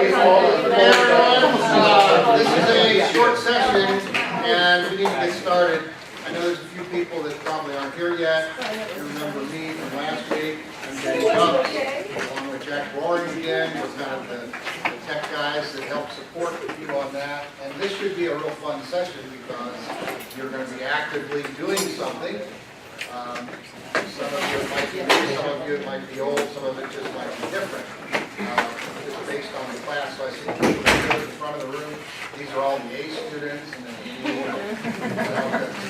This is a short session, and we need to get started. I know there's a few people that probably aren't here yet. You remember me from last week. I'm getting up, along with Jack Roaring again. Was kind of the tech guys that help support you on that. And this should be a real fun session because you're going to be actively doing something. Some of you it might be new, some of you it might be old, some of it just might be different. Just based on the class, so I see people that are in front of the room. These are all the A students, and then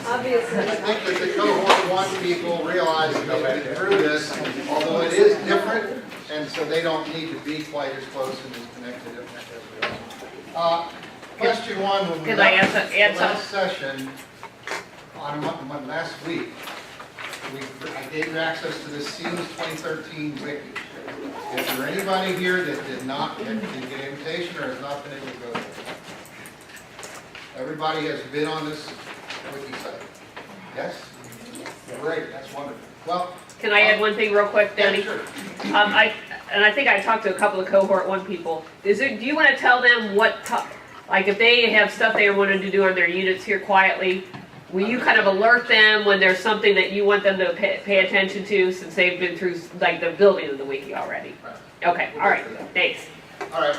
Obviously. I think that the cohort 1 people realize that they've been through this, although it is different, and so they don't need to be quite as close and as connected as we are. Question 1, when we left the last session, on last week, I gave you access to the CEEMS 2013 Wiki. Is there anybody here that did not get an invitation or has not been able to go there? Everybody has been on this Wiki site? Yes? Great, that's wonderful. Well, can I add one thing real quick, Danny? Yeah, sure. I think I talked to a couple of cohort 1 people. Do you want to tell them like if they have stuff they wanted to do on their units here quietly, will you kind of alert them when there's something that you want them to pay attention to, since they've been through like the building of the Wiki already? Right. Okay, all right, thanks. All right.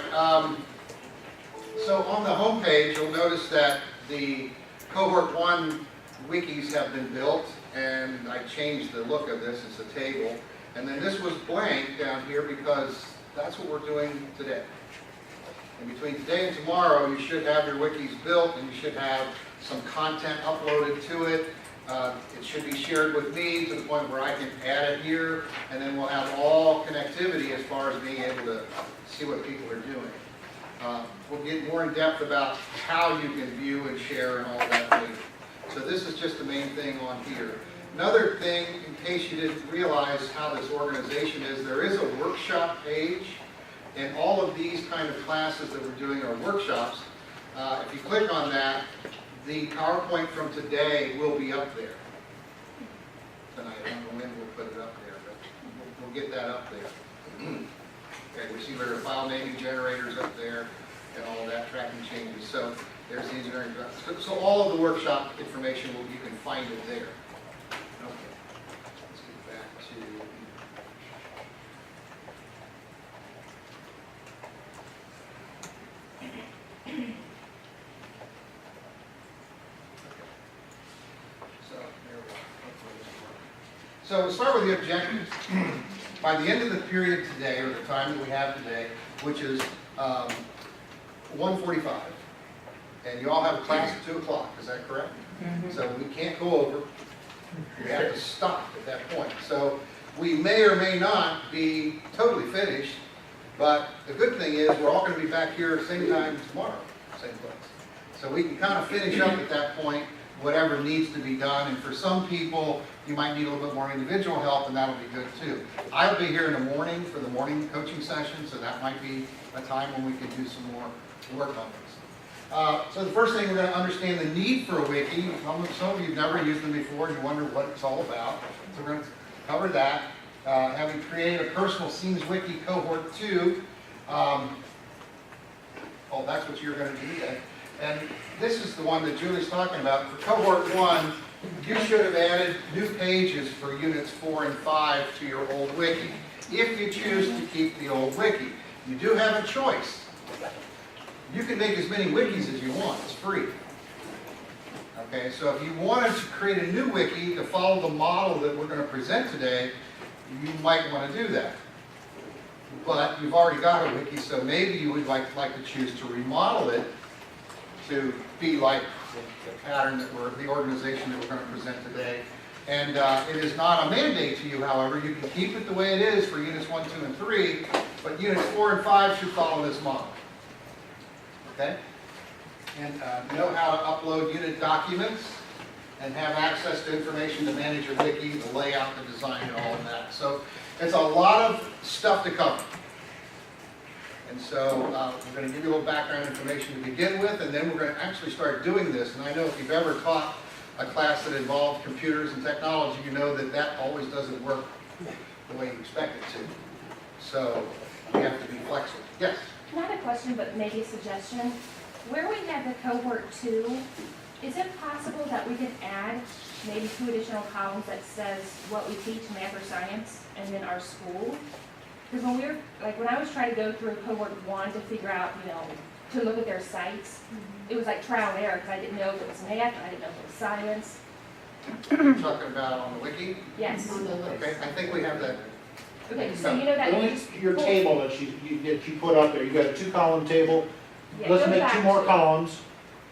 So on the home page, you'll notice that the cohort 1 wikis have been built, and I changed the look of this. It's a table, and then this was blank down here because that's what we're doing today. And between today and tomorrow, you should have your wikis built, and you should have some content uploaded to it. It should be shared with me to the point where I can add it here, and then we'll have all connectivity as far as being able to see what people are doing. We'll get more in depth about how you can view and share and all that later. So this is just the main thing on here. Another thing, in case you didn't realize how this organization is, there is a workshop page, and all of these kind of classes that we're doing are workshops. If you click on that, the PowerPoint from today will be up there tonight. I don't know when we'll put it up there, but we'll get that up there. Okay, we see there are file naming generators up there and all that, tracking changes. So there's the engineering. So all of the workshop information, you can find it there. Okay, let's get back to... So we'll start with the objectives. By the end of the period today, or the time that we have today, which is 1:45, and you all have a class at 2 o'clock, is that correct? Mm-hmm. So we can't go over. We have to stop at that point. So we may or may not be totally finished, but the good thing is we're all going to be back here same time tomorrow, same place. So we can kind of finish up at that point whatever needs to be done, and for some people, you might need a little bit more individual help, and that'll be good too. I'll be here in the morning for the morning coaching session, so that might be a time when we can do some more work on this. So the first thing, we're going to understand the need for a wiki. Some of you have never used them before, and you wonder what it's all about. So we're going to cover that. Having created a personal CEEMS wiki cohort 2. Oh, that's what you're going to do then. And this is the one that Julie's talking about. For cohort 1, you should have added new pages for units 4 and 5 to your old wiki, if you choose to keep the old wiki. You do have a choice. You can make as many wikis as you want. It's free. Okay, so if you wanted to create a new wiki to follow the model that we're going to present today, you might want to do that. But you've already got a wiki, so maybe you would like to choose to remodel it to be like the pattern that the organization that we're going to present today. And it is not a mandate to you, however. You can keep it the way it is for units 1, 2, and 3, but units 4 and 5 should follow this model. Okay? And know how to upload unit documents and have access to information to manage your wiki, the layout, the design, and all of that. So it's a lot of stuff to cover. And so we're going to give you a little background information to begin with, and then we're going to actually start doing this. And I know if you've ever taught a class that involved computers and technology, you know that that always doesn't work the way you expect it to. So we have to be flexible. Yes? Not a question, but maybe a suggestion. Where we have the cohort 2, is it possible that we could add maybe 2 additional columns that says what we teach, math or science, and then our school? Because when I was trying to go through cohort 1 to figure out, to look at their sites, it was like trial and error, because I didn't know if it was math, I didn't know if it was science. You're talking about on the wiki? Yes. Okay, I think we have that. Okay, so you know that. Only your table that you put up there, you got a 2-column table. Yeah, Let's go make back 2 more to- columns,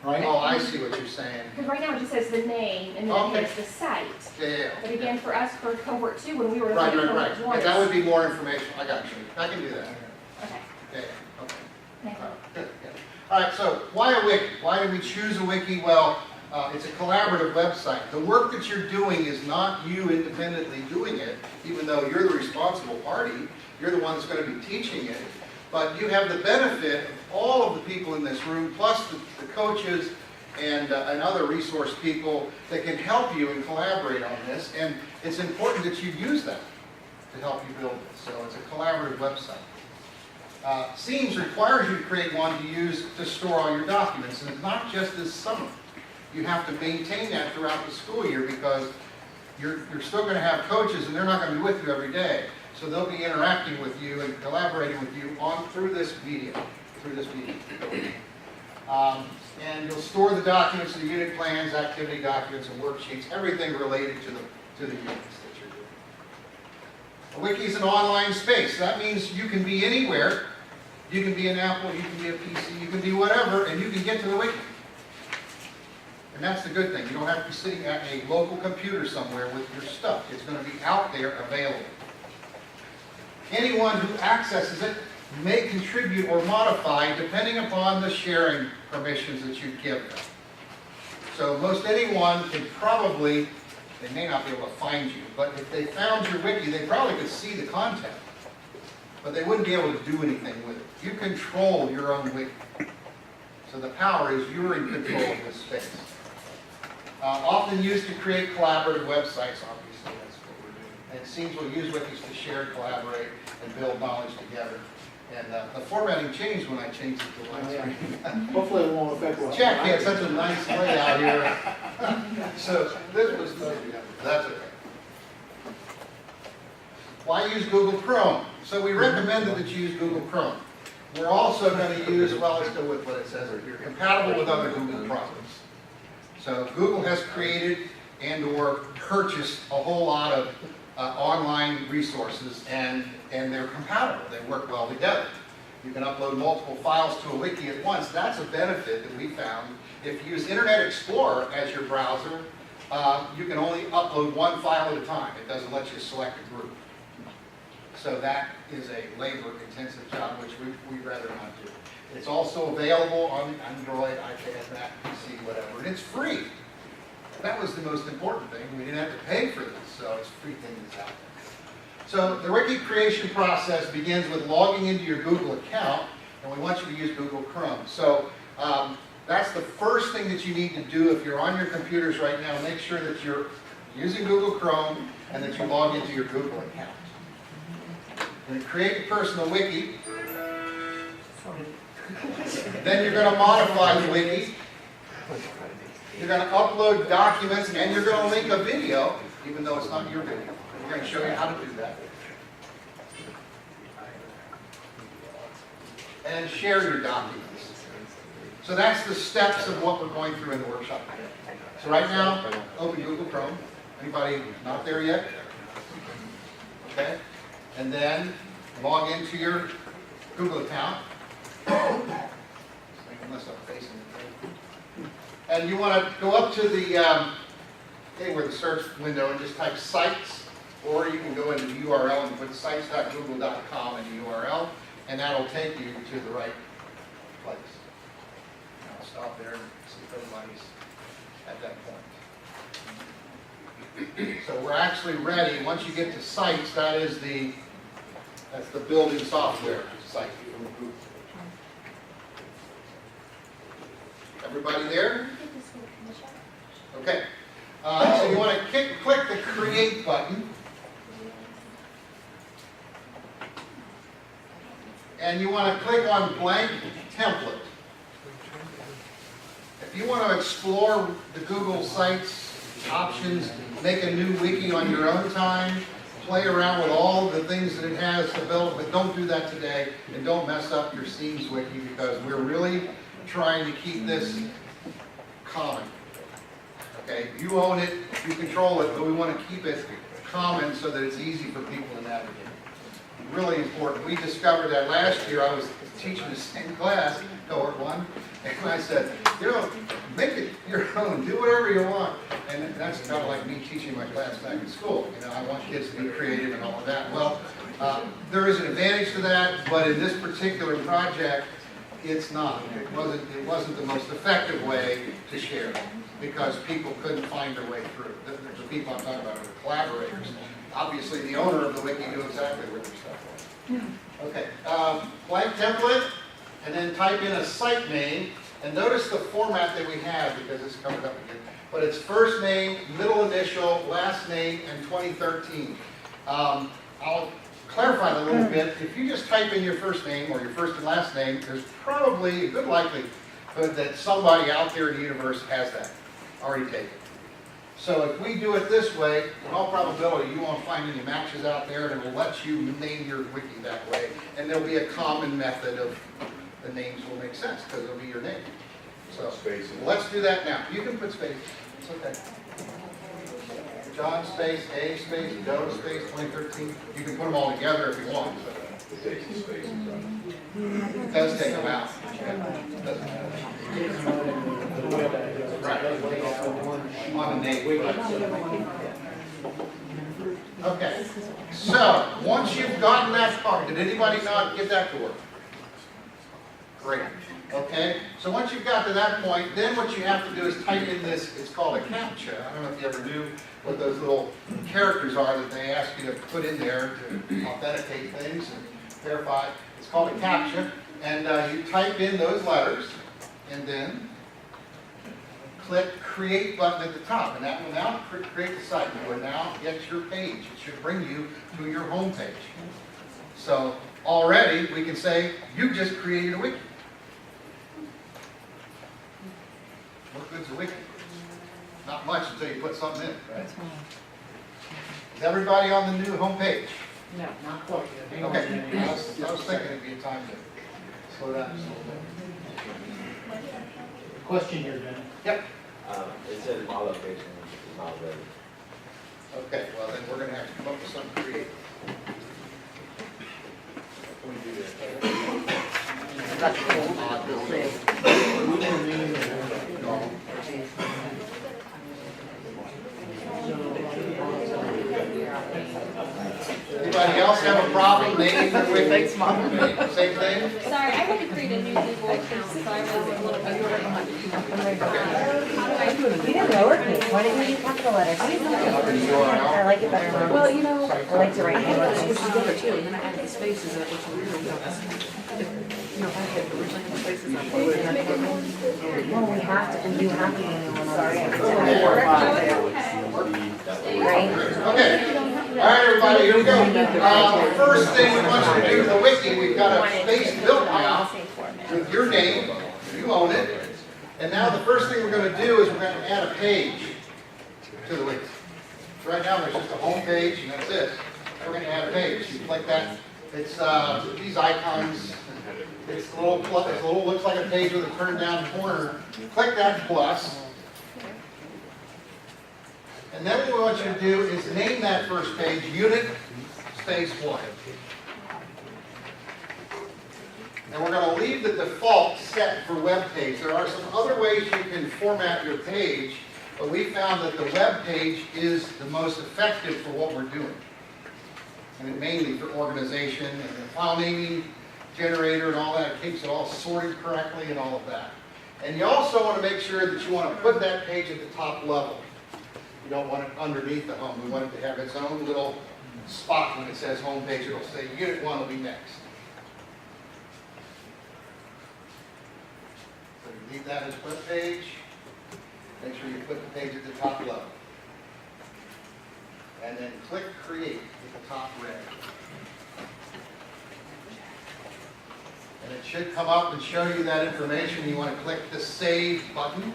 right? Oh, I see what you're saying. Because right now it just says the name and then Okay. it has the site. Yeah. But again, for us, for cohort 2, when we were Right, looking right, at right. cohort 1. Yeah, that would be more information. I got you. I can do that. Okay, Yeah, okay. thank you. Good, good. All right, so why a wiki? Why did we choose a wiki? Well, it's a collaborative website. The work that you're doing is not you independently doing it, even though you're the responsible party. You're the one that's going to be teaching it. But you have the benefit of all of the people in this room, plus the coaches and other resource people that can help you and collaborate on this. And it's important that you use that to help you build this. So it's a collaborative website. CEEMS requires you to create one to store all your documents, and it's not just this summer. You have to maintain that throughout the school year because you're still going to have coaches, and they're not going to be with you every day. So they'll be interacting with you and collaborating with you through this medium. And you'll store the documents, the unit plans, activity documents, and worksheets, everything related to the units that you're doing. A wiki is an online space. That means you can be anywhere. You can be an Apple, you can be a PC, you can be whatever, and you can get to the wiki. And that's the good thing. You don't have to be sitting at a local computer somewhere with your stuff. It's going to be out there available. Anyone who accesses it may contribute or modify depending upon the sharing permissions that you give them. So most anyone can probably, they may not be able to find you, but if they found your wiki, they probably could see the content. But they wouldn't be able to do anything with it. You control your own wiki. So the power is you're in control of this space. Often used to create collaborative websites, obviously, that's what we're doing. And CEEMS will use wikis to share, collaborate, and build knowledge together. And the formatting changed when I changed it to widescreen. Hopefully it won't affect what. Jack had such a nice layout here. So this was, that's okay. Why use Google Chrome? So we recommended that you use Google Chrome. We're also going to use, well, let's go with what it says over here, compatible with other Google products. So Google has created and or purchased a whole lot of online resources, and they're compatible. They work well together. You can upload multiple files to a wiki at once. That's a benefit that we found. If you use Internet Explorer as your browser, you can only upload one file at a time. It doesn't let you select a group. So that is a labor-intensive job, which we'd rather not do. It's also available on Android, iPad, Mac, PC, whatever, and it's free. That was the most important thing. We didn't have to pay for this, so it's a free thing that's out there. So the wiki creation process begins with logging into your Google account, and we want you to use Google Chrome. So that's the first thing that you need to do if you're on your computers right now. Make sure that you're using Google Chrome and that you log into your Google account. And create a personal wiki. Then you're going to modify the wiki. You're going to upload documents, and you're going to link a video, even though it's not your video. We're going to show you how to do that. And share your documents. So that's the steps of what we're going through in the workshop. So right now, open Google Chrome. Anybody not there yet? Okay. And then log into your Google account. And you want to go up to the anywhere the search window and just type sites, or you can go into the URL and put sites.google.com in the URL, and that'll take you to the right place. And I'll stop there and see if everybody's at that point. So we're actually ready. Once you get to sites, that's the building software site from Google. Everybody there? Okay. So you want to click the Create button. and you want to click on blank template. If you want to explore the Google Sites options, make a new wiki on your own time, play around with all the things that it has developed, but don't do that today, and don't mess up your CEEMS wiki, because we're really trying to keep this common. Okay, you own it, you control it, but we want to keep it common so that it's easy for people to navigate. Really important. We discovered that last year. I was teaching the same class, cohort 1, and I said, make it your own, do whatever you want. And that's kind of like me teaching my class back in school. I want kids to be creative and all of that. Well, there is an advantage to that, but in this particular project, it's not. It wasn't the most effective way to share, because people couldn't find their way through. The people I'm talking about are the collaborators. Obviously, the owner of the wiki knew exactly where their stuff was. Okay, blank template, and then type in a site name, and notice the format that we have, because it's coming up again. But it's first name, middle initial, last name, and 2013. I'll clarify that a little bit. If you just type in your first name or your first and last name, there's probably a good likelihood that somebody out there in the universe has that already taken. So if we do it this way, in all probability, you won't find any matches out there, and it will let you name your wiki that way. And there'll be a common method of the names will make sense, because it'll be your name. So let's do that now. You can put space. It's okay. John space, A space, Joe space, 2013. You can put them all together if you want. It does take them out. Right. On a name. Okay. So, once you've gotten that part, did anybody not get that to work? Great. Okay? So once you've got to that point, then what you have to do is type in this, it's called a CAPTCHA. I don't know if you ever knew what those little characters are that they ask you to put in there to authenticate things and verify. It's called a CAPTCHA. And you type in those letters, and then click Create button at the top. And that will now create the site. You will now get your page. It should bring you to your home page. So already we can say, you just created a wiki. What good's a wiki? Not much until you put something in it, right? Is everybody on the new home page? No, not quite. Okay. I was thinking it'd be a time to slow down just a little bit. Question here, Ben. Yep. It says my location is not ready. Okay, well then we're going to have to come up with something creative. What can we do there? Anybody else have a problem naming their wiki? Same thing? Sorry, I had to create a new Google account, so I was a little bit behind. You did lowercase. Why didn't you use capital letters? I like it better. Mom. Well, you know, I like to write lowercase. together too, and then I added the spaces, and it was really you know, if I had originally had the spaces on both, and I put Well, we have to, and you have to. Sorry. Right? Okay. All right, everybody, here we go. First thing we want you to do to the wiki, we've got a space built now with your name. You own it. And now the first thing we're going to do is we're going to add a page to the wiki. So right now there's just a home page, and that's it. We're going to add a page. You click that. It's these icons. It's a little, looks like a page with a turned down corner. Click that plus. And then what we want you to do is name that first page Unit Space 1. And we're going to leave the default set for web page. There are some other ways you can format your page, but we found that the web page is the most effective for what we're doing. And it mainly for organization and the file naming generator and all that. It keeps it all sorted correctly and all of that. And you also want to make sure that you want to put that page at the top level. You don't want it underneath the home. We want it to have its own little spot when it says home page. It'll say Unit 1 will be next. So you leave that as web page. Make sure you put the page at the top level. And then click Create at the top red. And it should come up and show you that information. You want to click the Save button.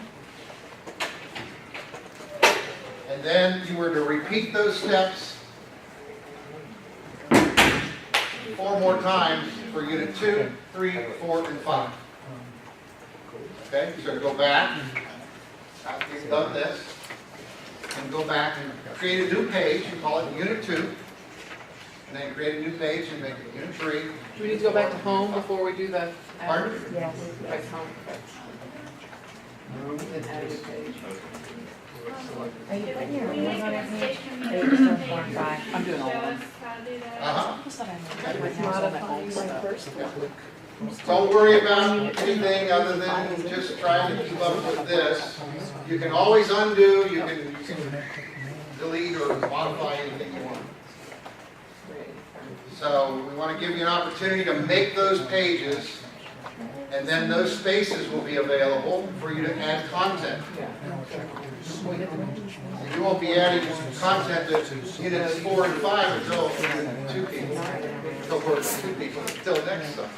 And then you were to repeat those steps 4 more times for Unit 2, 3, 4, and 5. Okay, so go back, after you've done this, and go back and create a new page, you call it Unit 2, and then create a new page and make it Unit 3. Do we need to go back to home before we do the? Pardon? Yes. Back to home. Then add a new page. Are you putting your names on that page? Or are you just doing 4 and 5? I'm doing all of them. Uh-huh. Don't worry about anything other than just trying to keep up with this. You can always undo, you can delete or modify anything you want. So we want to give you an opportunity to make those pages, and then those spaces will be available for you to add content. You won't be adding content to units 4 and 5 until 2 people. Until we're 2 people, until next time.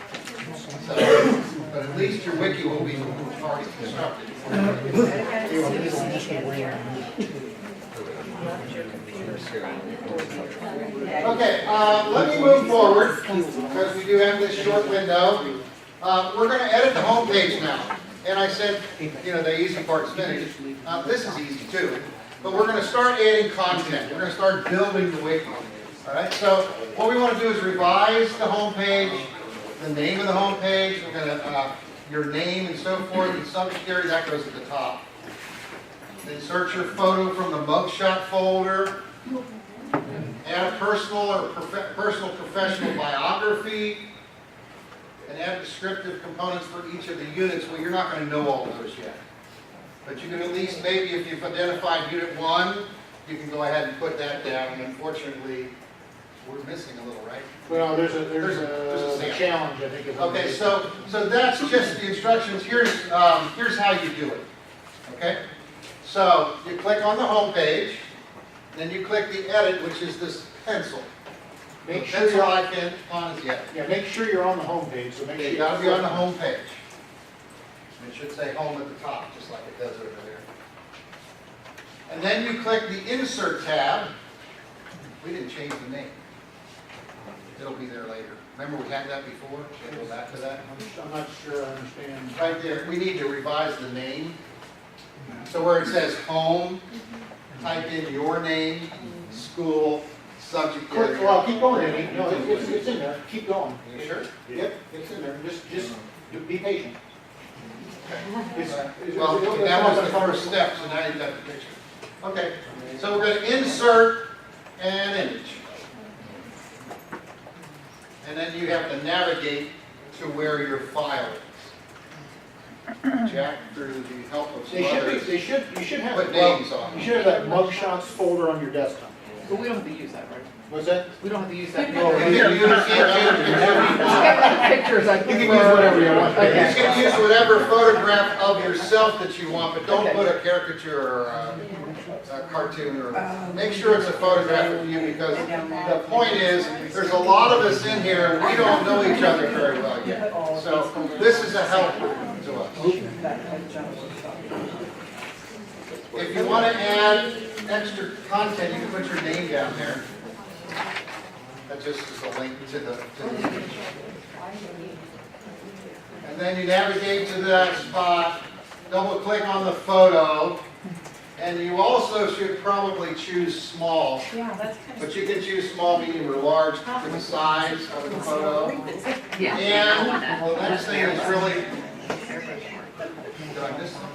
So, but at least your wiki will be already constructed. Okay, let me move forward, because we do have this short window. We're going to edit the home page now. And I said, you know, the easy part's finished. This is easy too. But we're going to start adding content. We're going to start building the wiki. All right, so what we want to do is revise the home page, the name of the home page. We're going to, your name and so forth, and subject area, that goes at the top. Insert your photo from the mugshot folder. Add a personal or personal professional biography. And add descriptive components for each of the units. Well, you're not going to know all of those yet. But you can at least, maybe if you've identified Unit 1, you can go ahead and put that down. And unfortunately, we're missing a little, right? Well, there's There's a challenge, I think. Okay, so that's just the instructions. Here's how you do it. Okay? So you click on the home page, then you click the edit, which is this pencil. Make The sure pencil you're, icon on is yet. yeah, make sure you're on the home page, so make sure. You gotta be on the home page. It should say home at the top, just like it does over there. And then you click the Insert tab. We didn't change the name. It'll be there later. Remember we had that before? Should I go back to that? I'm not sure I understand. Right there, we need to revise the name. So where it says home, type in your name, school, subject area. Well, keep going, Eddie. No, it's in there. Keep going. You sure? Yep, it's in there. Just be patient. Well, that was the first step, so now you've got the picture. Okay, so we're going to insert an image. And then you have to navigate to where your file is. Jack, through the help of some others. You should have. Put names on. You should have that mugshots folder on your desktop. But we don't have to use that, right? What's that? We don't have to use that. You can use Pictures, I You can use whatever you want. You can use whatever photograph of yourself that you want, but don't put a caricature or a cartoon or, make sure it's a photograph of you, because the point is, there's a lot of us in here and we don't know each other very well yet. So this is a help to us. If you want to add extra content, you can put your name down there. That just is a link to the image. And then you navigate to that spot, double click on the photo, and you also should probably choose small. Yeah, that's kind But you can choose small, medium, or large to the size of the photo. Yeah. And the next thing is really, did I miss something?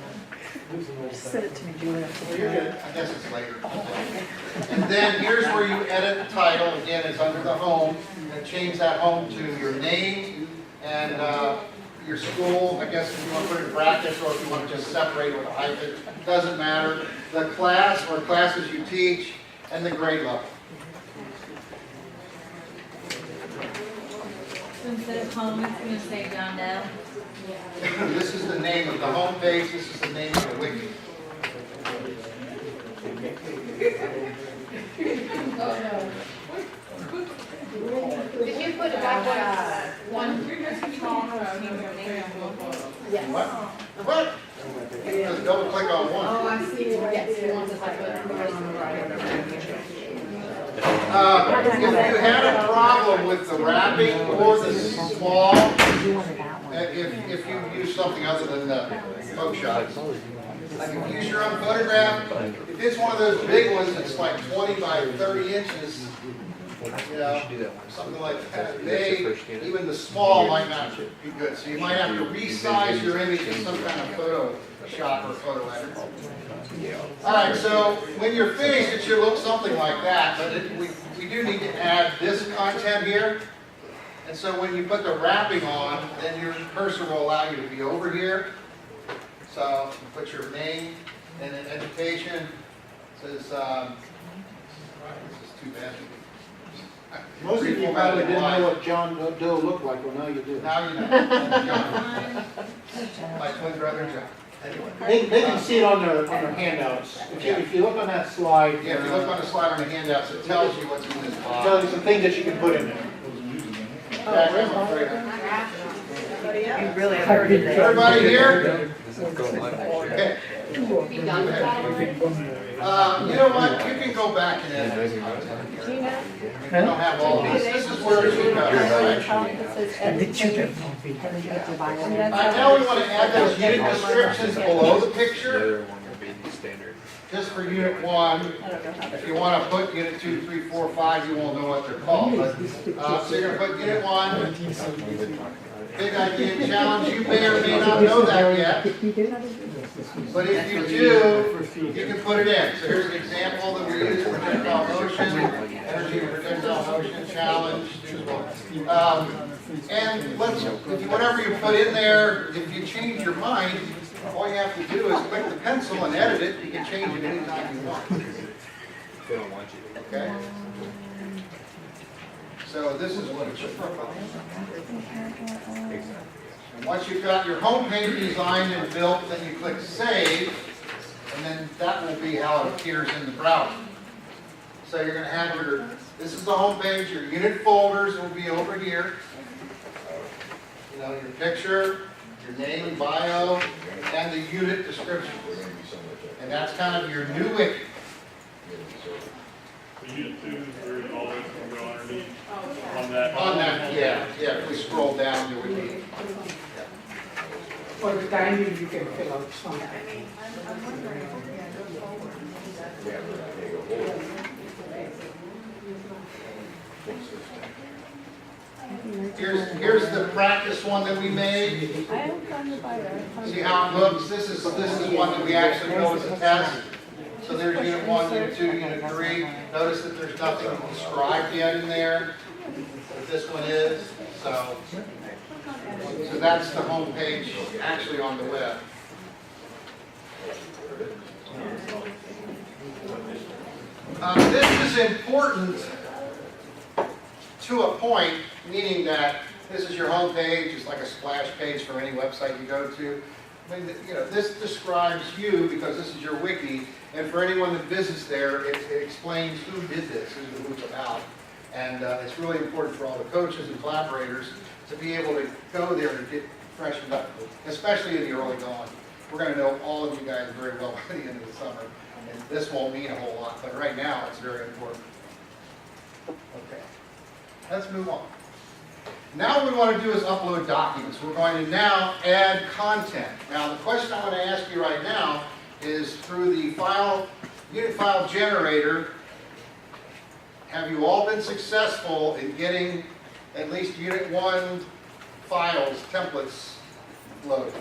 Send it to me, Julia. Well, you're good. I guess it's later. And then here's where you edit the title. Again, it's under the home. And change that home to your name and your school. I guess if you want to put it in brackets or if you want to just separate it with a hyphen. Doesn't matter. The class or classes you teach and the grade level. So instead of home, it's going to say John Doe. This is the name of the home page. This is the name of the wiki. Did you put it back one? What? What? Just double click on one. Oh, I see. Yes, he wants us to put. If you had a problem with the wrapping or the small, if you use something other than the poke shots, like if you use your own photograph, if it's one of those big ones that's like 20 by 30 inches, you know, something like that, even the small might not be good. So you might have to resize your image in some kind of photo shop or photo edit. All right, so when you're finished, it should look something like that, but we do need to add this content here. And so when you put the wrapping on, then your cursor will allow you to be over here. So you put your name and then education. It says, this is too bad. Most of you probably didn't know what John Doe looked like, well, now you do. Now you know. That's John. My twin brother John. Anyway. They can see it on their handouts. If you look on that slide. Yeah, if you look on the slide on the handouts, it tells you what's in this It box. tells you some things that you can put in there. You really have heard it. Everybody here? Okay. You know what, you can go back and edit this content here. You don't have all this, this is where it should go. Now we want to add those unit descriptions below the picture. Just for unit 1, if you want to put unit 2, 3, 4, 5, you won't know what they're called. But, so you're going to put unit 1, big idea challenge. You may or may not know that yet. But if you do, you can put it in. So here's an example that we use, projectile motion, energy projectile motion challenge. And whatever you put in there, if you change your mind, all you have to do is click the pencil and edit it. You can change it anytime you want. Okay? So this is what it should look like. And once you've got your home page designed and built, then you click Save, and then that will be how it appears in the browser. So you're going to have this is the home page, your unit folders will be over here. You know, your picture, your name, bio, and the unit description. And that's kind of your new wiki. Unit 2 is where all this will go underneath on that. On that, yeah, if we scroll down, there would be. For the time you can fill out some. Here's the practice one that we made. See how it looks? This is one that we actually know as a test. So there's unit 1, unit 2, unit 3. Notice that there's nothing described yet in there. But this one is. So that's the home page actually on the web. This is important to a point, meaning that this is your home page. It's like a splash page for any website you go to. I mean, you know, this describes you because this is your wiki, and for anyone that visits there, it explains who did this, who it's about. And it's really important for all the coaches and collaborators to be able to go there to get freshened up, especially in the early going. We're going to know all of you guys very well by the end of the summer, and this won't mean a whole lot, but right now it's very important. Okay, let's move on. Now what we want to do is upload documents. We're going to now add content. Now the question I want to ask you right now is through the unit file generator, have you all been successful in getting at least unit 1 files, templates loaded?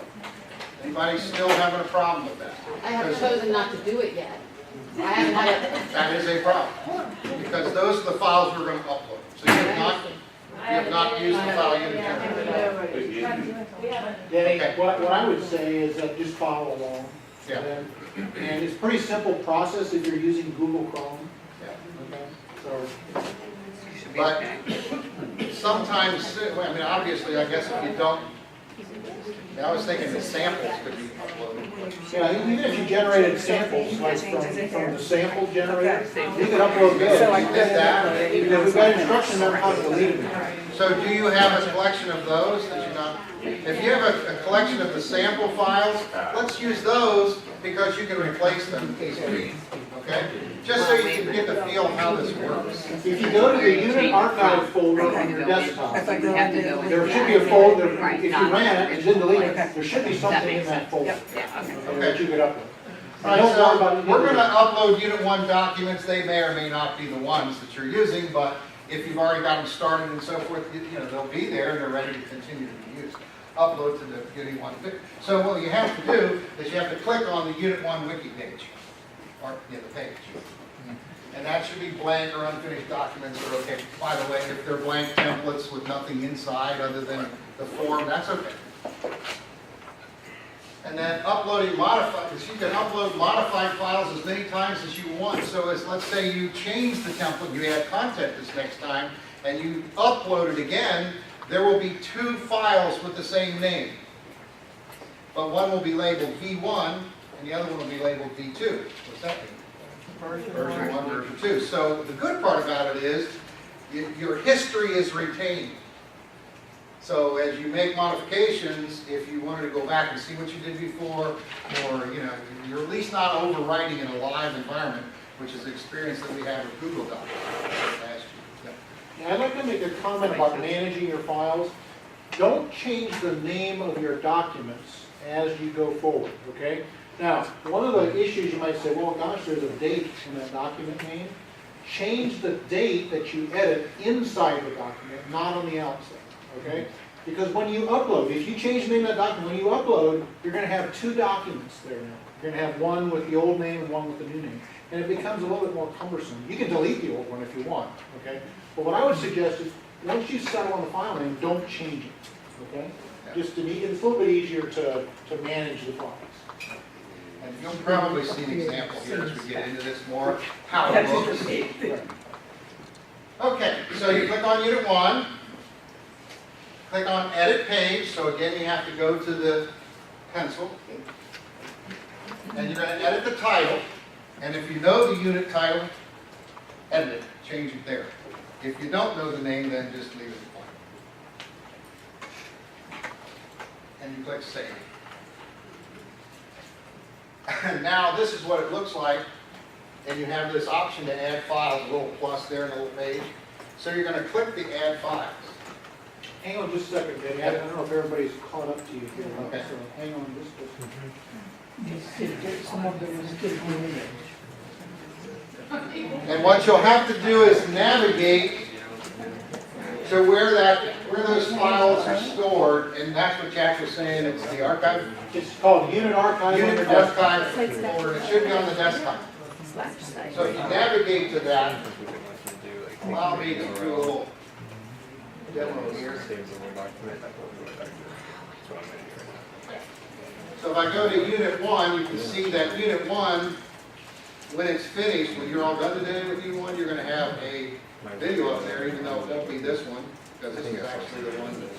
Anybody still having a problem with that? I have chosen not to do it yet. I haven't had it. That is a problem, because those are the files we're going to upload. So you have not used the file unit generator. Danny, Okay. what I would say is just follow along. Yeah. And it's a pretty simple process if you're using Google Chrome. Yeah. Okay. So But sometimes, I mean, obviously, I guess if you don't, I was thinking the samples could be uploaded. yeah, even if you generated samples like from the sample generator, you can upload those. So I did that. We've got instructions on how to delete them. So do you have a collection of those that you If you have a collection of the sample files, let's use those because you can replace them easily, okay? Just so you can get the feel of how this works. If you go to the unit archive folder on your desktop, If I go Have to into- go in. there should be a folder, Right, if you not- ran it and didn't delete Okay. it, there should be something in that folder Yeah, okay. that you could upload. All right, Don't worry about so it. we're gonna upload Unit 1 documents. They may or may not be the ones that you're using, but if you've already got them started and so forth, you know, they'll be there and they're ready to continue to be used. Upload to the Unit 1. So what you have to do is you have to click on the Unit 1 wiki page, or, yeah, the page. And that should be blank or unfinished documents are okay. By the way, if they're blank templates with nothing inside other than the form, that's okay. And then uploading modified, because you can upload modified files as many times as you want. So as, let's say you change the template, you add content this next time, and you upload it again, there will be 2 files with the same name. But one will be labeled V1, and the other one will be labeled V2. What's that mean? Version 1, version 2. So the good part about it is, your history is retained. So as you make modifications, if you wanted to go back and see what you did before, or, you know, you're at least not overwriting in a live environment, which is the experience that we had with Google Docs last year. Now, I'd like to make a comment about managing your files. Don't change the name of your documents as you go forward, okay? Now, one of the issues you might say, well, gosh, there's a date in that document name. Change the date that you edit inside the document, not on the outside, okay? Because when you upload, if you change the name of that document, when you upload, you're going to have 2 documents there now. You're going to have one with the old name and one with the new name. And it becomes a little bit more cumbersome. You can delete the old one if you want, okay? But what I would suggest is, once you settle on the file name, don't change it, okay? Just to be, it's a little bit easier to manage the files. And you'll probably see an example here as we get into this more, how it looks. Okay, so you click on Unit 1, click on Edit Page, so again you have to go to the pencil, and you're going to edit the title, and if you know the unit title, edit it, change it there. If you don't know the name, then just leave it blank. And you click Save. And now this is what it looks like, and you have this option to add files, a little plus there and a little page. So you're going to click the Add Files. Hang on just a second, Danny. I don't know if everybody's caught up to you here. Okay. So hang on just a second. Some of them is still doing it. And what you'll have to do is navigate to where those files are stored, and that's what Jack was saying, it's the archive. It's called Unit Archive on your Unit desktop. archive folder, it should be on the desktop. So if you navigate to that, allow me to do a little demo here. So if I go to Unit 1, you can see that Unit 1, when it's finished, when you're all done today with Unit 1, you're going to have a video up there, even though it won't be this one, because this is actually the one that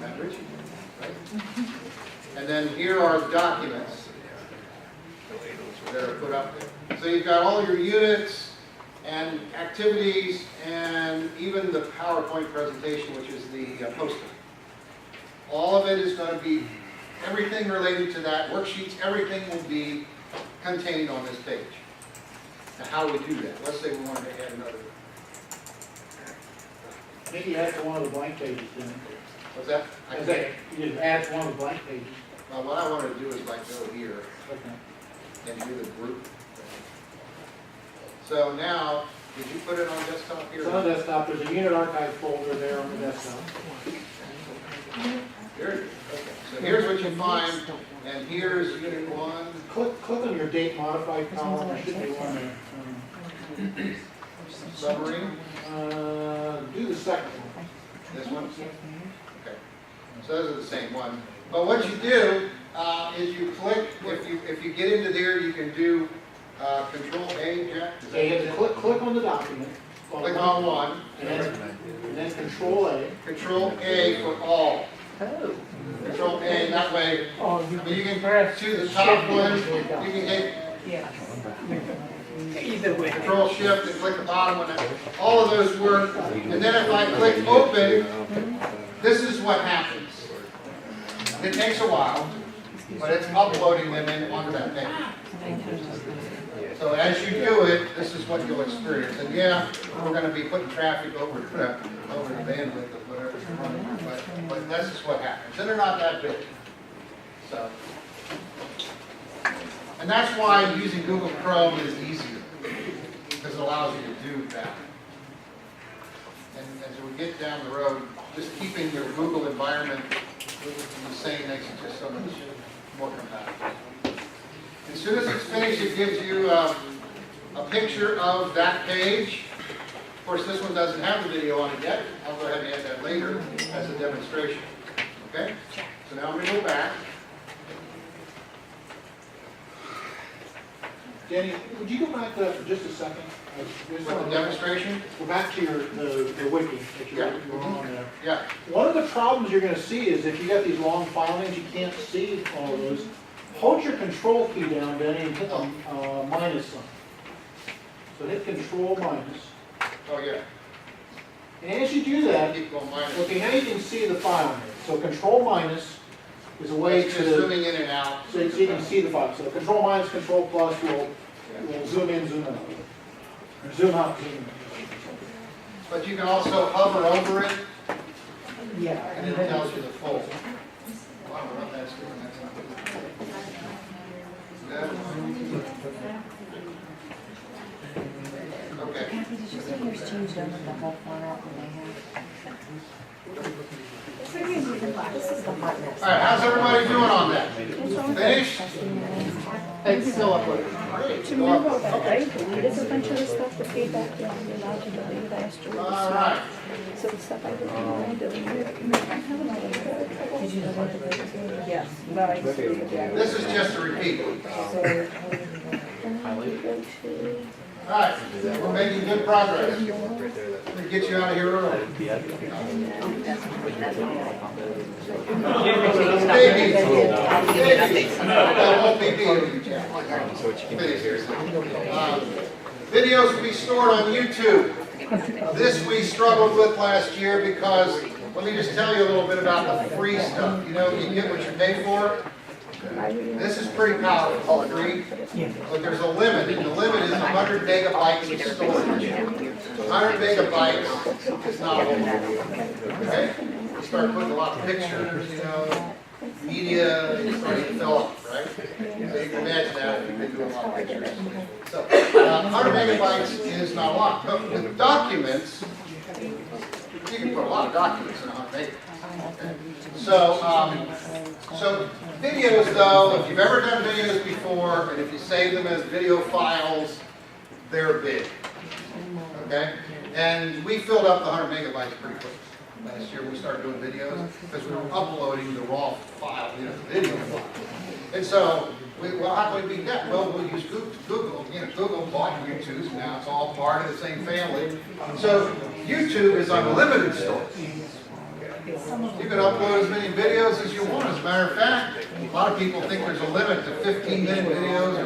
Matt Ritchie did, right? And then here are the documents that are put up there. So you've got all your units and activities and even the PowerPoint presentation, which is the poster. All of it is going to be, everything related to that, worksheets, everything will be contained on this page. Now how we do that? Let's say we wanted to add another. Maybe add to one of the blank pages, then. What's that? I I can think you just add to one of the blank pages. Well, what I want to do is like go here Okay. and do the group. So now, did you put it on desktop here? So on the desktop, there's a Unit Archive folder there on the desktop. Here it is. Okay. So here's what you find, and here's Unit 1. Click on your date modified column. There should be one. Summary, Do the second one. this one? Okay. So those are the same one. But what you do is you click, if you get into there, you can do Control A, Jack? Is So that you have to it? click on the document. Click on one, And then Control A. Control A for all. Oh. Control A, that way, Oh, you can press choose the shift top one, and you go down. can hit Yeah. Either way. Control Shift and click the bottom one. All of those work. And then if I click Open, this is what happens. It takes a while, but it's uploading them in onto that page. So as you do it, this is what you'll experience. And yeah, we're gonna be putting traffic over the bandwidth of whatever's running, but this is what happens. And they're not that big. So, and that's why using Google Chrome is easier, because it allows you to do that. And as we get down the road, just keeping your Google environment the same makes it just so much more compatible. As soon as it's finished, it gives you a picture of that page. Of course, this one doesn't have the video on it yet. I'll go ahead and add that later as a demonstration. Okay? So now I'm going to go back. Danny, would you go back to that for just a second? With the demonstration? Go back to the wiki that Yeah. you're on there. Yeah. One of the problems you're going to see is if you got these long file names, you can't see all of those. Hold your control key down, Danny, and hit the minus sign. So hit control minus. Oh, yeah. And as you do that, Keep going minus. okay, now you can see the file name. So control minus is a way It's just to, zooming in and out. so you can see the file. So control minus, control plus will zoom in, zoom out. Or zoom out, zoom in. But you can also hover over it, Yeah. and it tells you the full. Wow, we're on that screen. That's not good. Good. Okay. Kathy, did you say yours changed over the whole format that they have? This is the hotness. All right, how's everybody doing on that? Finished? It's still uploaded. Great. To move over, right? Deleted a bunch of the stuff, the feedback, you're allowed to delete, I asked you. All right. So the stuff I deleted, I deleted. I haven't had any trouble. Did you delete the pages? Yes, but I deleted it. This is just a repeat. And then you go to. All right, we're making good progress. Let me get you out of here early. Maybe. That won't be videos will be stored on YouTube. This we struggled with last year because, let me just tell you a little bit about the free stuff. You know, you get what you pay for. This is pretty powerful, free, but there's a limit, and the limit is 100 megabytes of storage. 100 megabytes is not all. Okay? You start putting a lot of pictures, you know, media, it's starting to fill up, right? So you can imagine that if you've been doing a lot of pictures. So, 100 megabytes is not a lot, but with documents, you can put a lot of documents in 100 megabytes. Okay. So videos though, if you've ever done videos before, and if you save them as video files, they're big. Okay? And we filled up the 100 megabytes pretty quick. Last year we started doing videos because we were uploading the raw file, you know, the video file. And so, well, how can we beat that? Well, we'll use Google. You know, Google bought YouTube, so now it's all part of the same family. So YouTube is unlimited storage. You can upload as many videos as you want. As a matter of fact, a lot of people think there's a limit to 15-minute videos.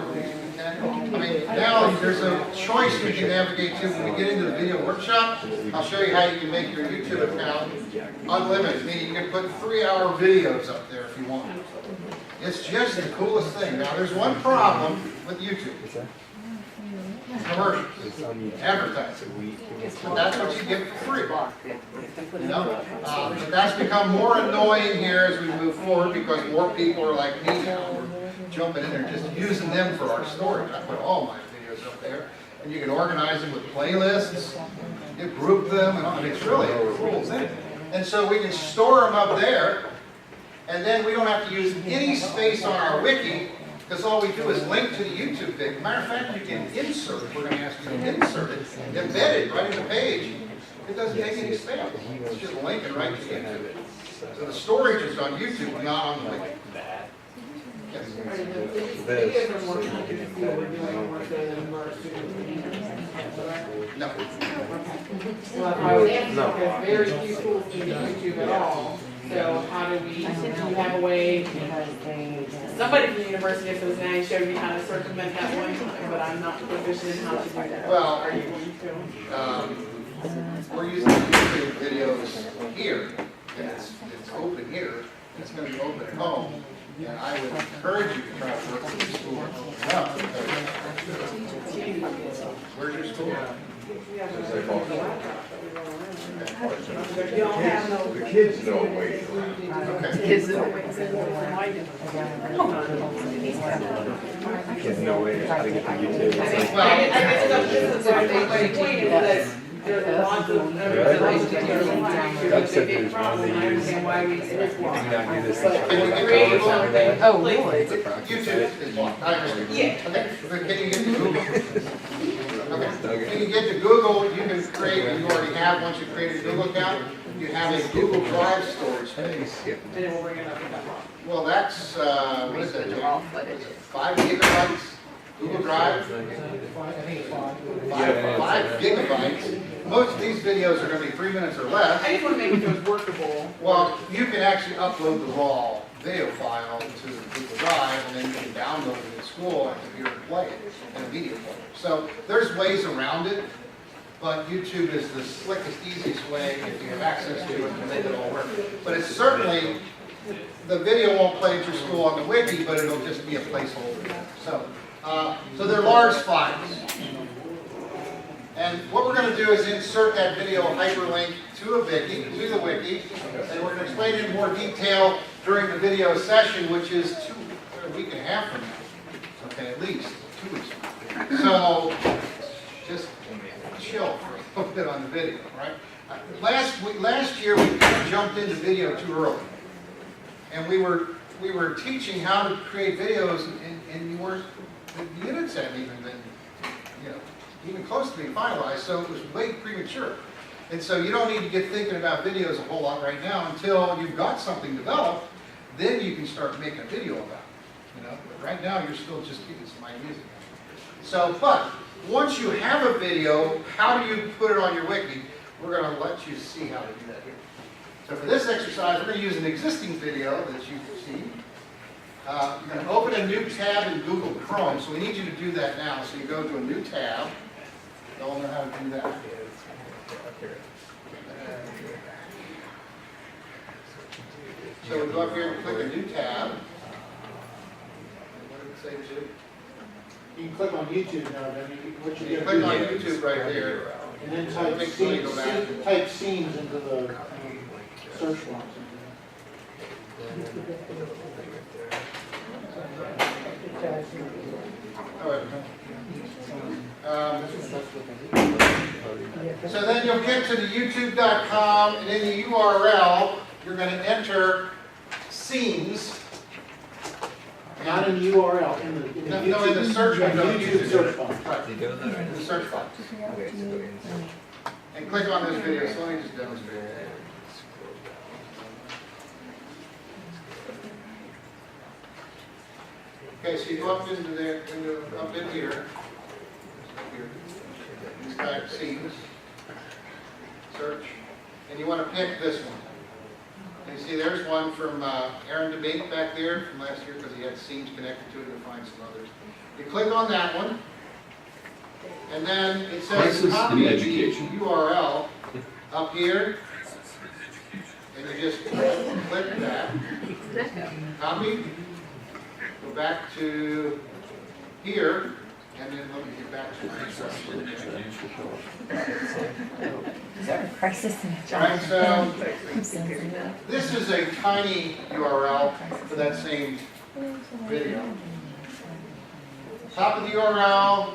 I mean, now there's a choice we can navigate to when we get into the video workshop. I'll show you how you can make your YouTube account unlimited, meaning you can put 3-hour videos up there if you want. It's just the coolest thing. Now, there's one problem with YouTube. Commercials, advertising. But that's what you get for free. You know? But that's become more annoying here as we move forward because more people are like me now. We're jumping in there, just using them for our storage. I put all my videos up there, and you can organize them with playlists. You group them, and I mean, it's really a cool thing. And so we can store them up there, and then we don't have to use any space on our wiki. Because all we do is link to the YouTube thing. Matter of fact, you can insert. We're going to ask you to insert it, embed it right in the page. It doesn't take any space. It's just linking right to YouTube. So the storage is on YouTube, not on the wiki. Yes. No. Well, I was asking, because very few schools do YouTube at all. So how do we have a way, somebody from the university of Cincinnati showed me how to circumvent that one time, but I'm not proficient in how to do that. Well, Are you going to? we're using YouTube videos here. And it's open here. it's gonna be open at home. And I would encourage you to try to work with the school and open it up. Where's your school? The kids don't wait. Okay. Kids, Kids know way how to get to YouTube. Well, I guess this is what they point is that there's lots of, Doug said big there's problem, one and I they use. understand why we say it's You blocked. cannot do this. But Can you create get something. Oh, really? It's a practice. YouTube is blocked. I understand. Yeah. Okay, but can you get to Google? Okay, when you get to Google, you can create, and you already have, once you create a Google account, you have a Google Drive storage space. And then we'll bring it up at that point. Well, that's, what is that, Jim? 5 gigabytes, Google Drive, I think it's fine. 5 gigabytes. Most of these videos are gonna be 3 minutes or less. I just want to make sure it's workable. Well, you can actually upload the raw video file to Google Drive, and then you can download it at school and computer and play it in a media player. So there's ways around it, but YouTube is the slickest, easiest way if you have access to it to make it all work. But it's certainly, the video won't play at your school on the Wiki, but it'll just be a placeholder. So, so they're large files. And what we're going to do is insert that video hyperlink to a Wiki, to the Wiki, and we're going to explain it in more detail during the video session, which is a week and a half from now. Okay, at least 2 weeks from now. So just chill for a little bit on the video, right? Last year we kind of jumped into video too early, and we were teaching how to create videos, and you weren't, the units hadn't even been, even close to being finalized, so it was way premature. And so you don't need to get thinking about videos a whole lot right now until you've got something developed, then you can start making a video about it, But right now you're still just getting some ideas. So, but once you have a video, how do you put it on your Wiki? We're going to let you see how to do that here. So for this exercise, we're going to use an existing video that you've seen. You're going to open a new tab in Google Chrome, so we need you to do that now. So you go to a new tab. You all know how to do that. So we go up here and click a new tab. What did it say to do? You can click on YouTube now, then what You you're click gonna on do, YouTube right there. and then type Make sure you CEEMS, go back. type CEEMS into the search box. All right. So then you'll get to the youtube.com, and in the URL, you're going to enter CEEMS. Not in the URL, in the YouTube. No, in the search window. YouTube search box. Right, in the search box. And click on this video, so let me just demonstrate it. Okay, so you go up into there, up in here. These type CEEMS. Search. And you want to pick this one. And you see there's one from Aaron DeBate back there from last year because he had CEEMS connected to it, and find some others. You click on that one. And then it says Crisis copy in the education. URL up here. And you just click that. Copy. Go back to here. And then let me get back to my instructions. Crisis in All right, so education. this is a tiny URL for that same video. Top of the URL,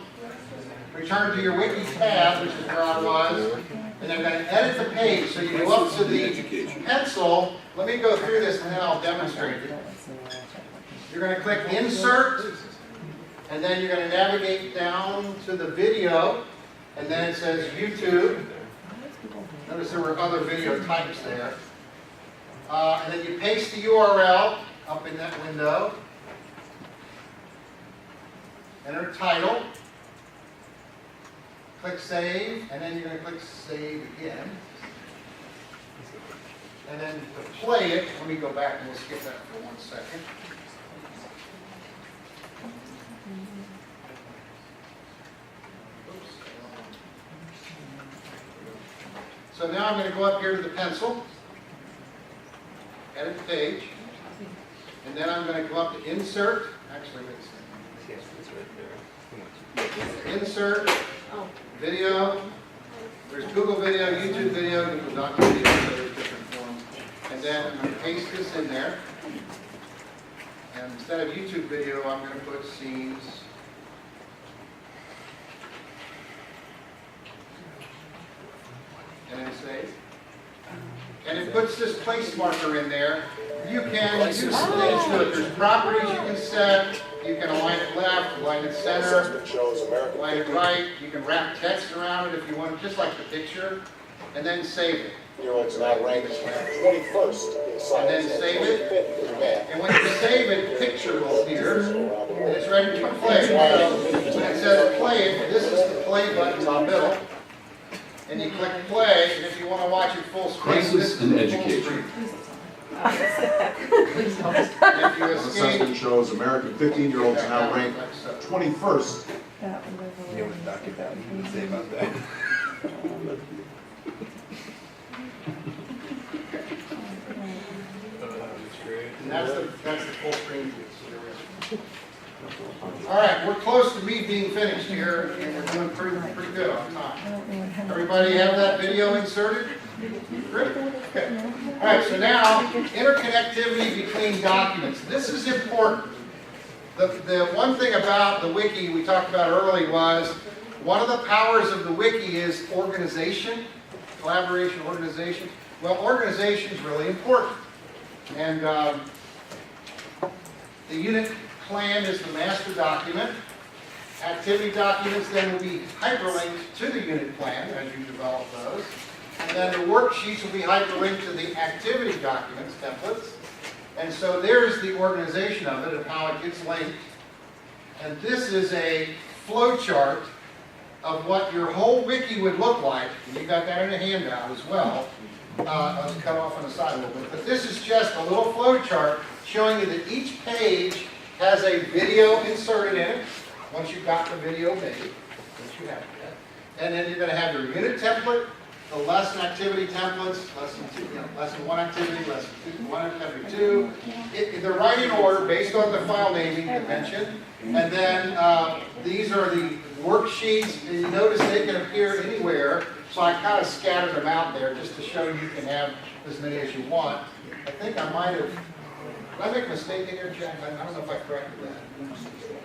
return to your Wiki tab, which is where I was, and I'm going to edit the page. So you go up to the pencil. Let me go through this and then I'll demonstrate it. You're going to click Insert, and then you're going to navigate down to the video, and then it says YouTube. Notice there were other video types there. And then you paste the URL up in that window. Enter title. Click Save, and then you're going to click Save again. And then to play it, let me go back and we'll skip that for 1 second. Oops. So now I'm going to go up here to the pencil, edit the page. then I'm going to go up to insert, actually, wait a second. Insert, video, there's Google video, YouTube video, Google Doc video, so there's different forms. And then I'm going to paste this in there. And instead of YouTube video, I'm going to put CEEMS. And then save. And it puts this place marker in there. You can do some things to it. There's properties you can set. You can align it left, align it center, align it right. You can wrap text around it if you want, just like the picture. And then save it. It's now ranked 21st in science. And then save it. And when you save it, picture will appear. And it's ready to play. So when it says play it, this is the play button in the middle. And you click play, and if you want to watch it full screen, this Crisis is in the full education. screen. And if you escape, Assessment shows American 15-year-olds now ranked 21st. You know what Dr. Bowden would say about that? and that's the full screen view. So there we go. All right, we're close to me being finished here, and we're doing pretty good on time. Everybody have that video inserted? Great. Okay. All right, so now, interconnectivity between documents. This is important. The one thing about the Wiki we talked about early was, one of the powers of the Wiki is organization, collaboration, organization. Well, organization is really important. And the unit plan is the master document. Activity documents then will be hyperlinked to the unit plan as you develop those. And then the worksheets will be hyperlinked to the activity documents, templates. And so there's the organization of it and how it gets linked. And this is a flow chart of what your whole wiki would look like. And you got that in a handout as well. I'll just cut off on the side a little bit. But this is just a little flow chart showing you that each page has a video inserted in it, once you've got the video made, which you have yet. And then you're going to have your unit template, the lesson activity templates, lesson 1 activity, lesson 1 activity 2. They're right in order based on the file naming convention. And then these are the worksheets, and you notice they can appear anywhere. So I kind of scattered them out there just to show you can have as many as you want. I think I might have, did I make a mistake in here, Jack? I don't know if I corrected that.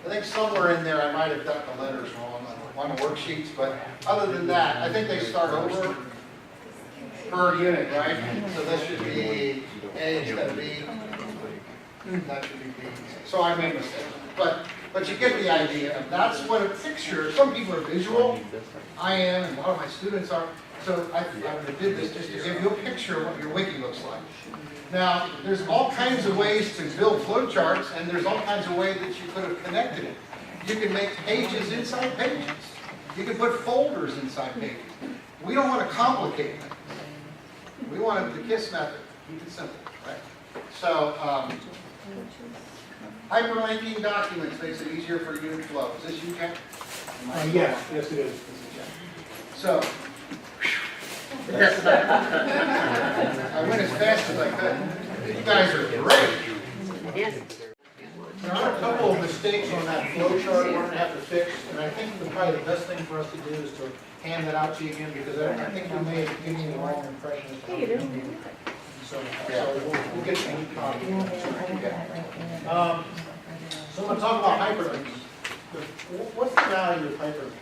I think somewhere in there I might have got the letters wrong on the worksheets, but other than that, I think they start over per unit, right? So this should be A instead of B. That should be B. So I made a mistake. But you get the idea. That's what a picture, some people are visual. I am, and a lot of my students are. So I did this just to give you a picture of what your wiki looks like. Now, there's all kinds of ways to build flowcharts, and there's all kinds of ways that you could have connected it. You can make pages inside pages. You can put folders inside pages. We don't want to complicate things. We want the KISS method. Keep it simple, right? So, hyperlinking documents makes it easier for unit flow. Is this you, Ken? Yes, it is. So, I went as fast as I could. You guys are great. There are a couple of mistakes on that flow chart we're going to have to fix, and I think probably the best thing for us to do is to hand that out to you again, because I think we may have given you the wrong impression. So we'll get you a new copy. So I'm going to talk about hyperlinks. What's the value of hyperlinks?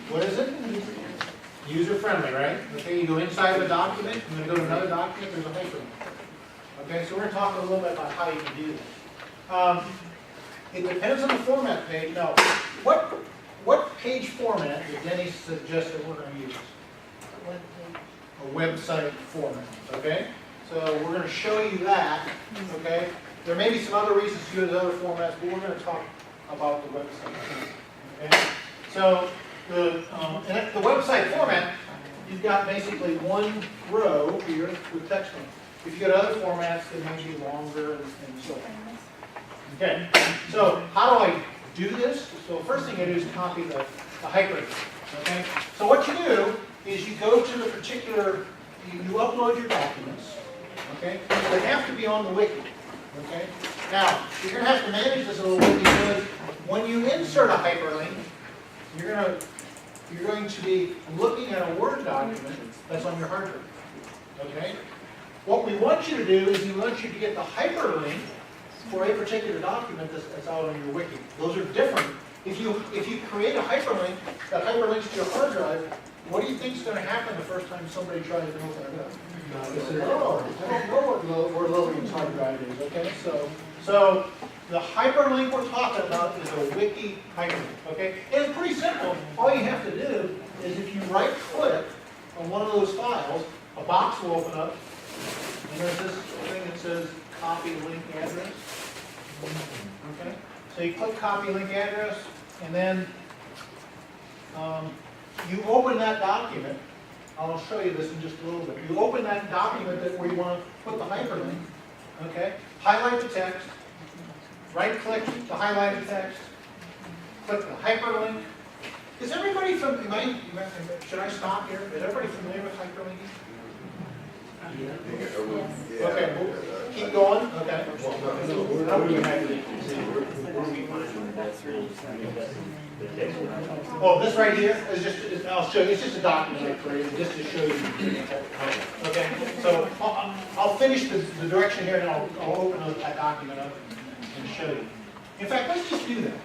What is it? User-friendly, right? Okay, you go inside of a document, and then go to another document, there's a hyperlink. Okay, so we're going to talk a little bit about how you can do that. It depends on the format page. Now, what page format did Denny suggest that we're going to use? A website format, okay? So we're going to show you that, okay? There may be some other reasons to use other formats, but we're going to talk about the website, okay? So the website format, you've got basically one row here with text on it. If you get other formats, they may be longer and so on. Okay, so how do I do this? So the first thing I do is copy the hyperlink. Okay, so what you do is you go to the particular, you upload your documents. okay? They have to be on the wiki, okay? Now, you're gonna have to manage this a little bit because when you insert a hyperlink, you're going to be looking at a Word document that's on your hard drive, okay? What we want you to do is we want you to get the hyperlink for a particular document that's out on your wiki. Those are different. If you create a hyperlink that hyperlinks to your hard drive, what do you think is going to happen the first time somebody tries to open it up? They say, oh, I don't know where Lillian's hard drive is, okay? So the hyperlink we're talking about is a wiki hyperlink, okay? And it's pretty simple. All you have to do is if you right-click on one of those files, a box will open up, and there's this thing that says copy link address. Okay? So you click copy link address, and then you open that document. I'll show you this in just a little bit. You open that document where you want to put the hyperlink. Okay? Highlight the text. Right-click the highlighted text. Click the hyperlink. Is everybody familiar? Should I stop here? Is everybody familiar with hyperlinking? Okay, we'll keep going. Okay. Oh, this right here is just, I'll show you, it's just a document I created just to show you. Okay, so I'll finish the direction here and I'll open that document up and show you. In fact, let's just do that.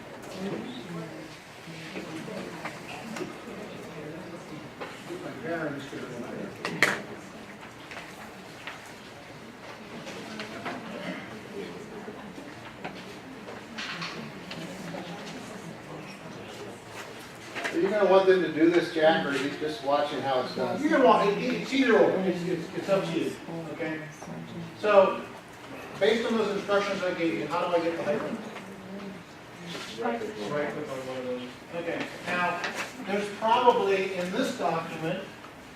So you're gonna want them to do this, Jack, or is he just watching how it's done? You're gonna want it's either or. It's up to you. Okay. So based on those instructions I gave you, how do I get the hyperlink? Right click on one of those. Okay. Now there's probably in this document,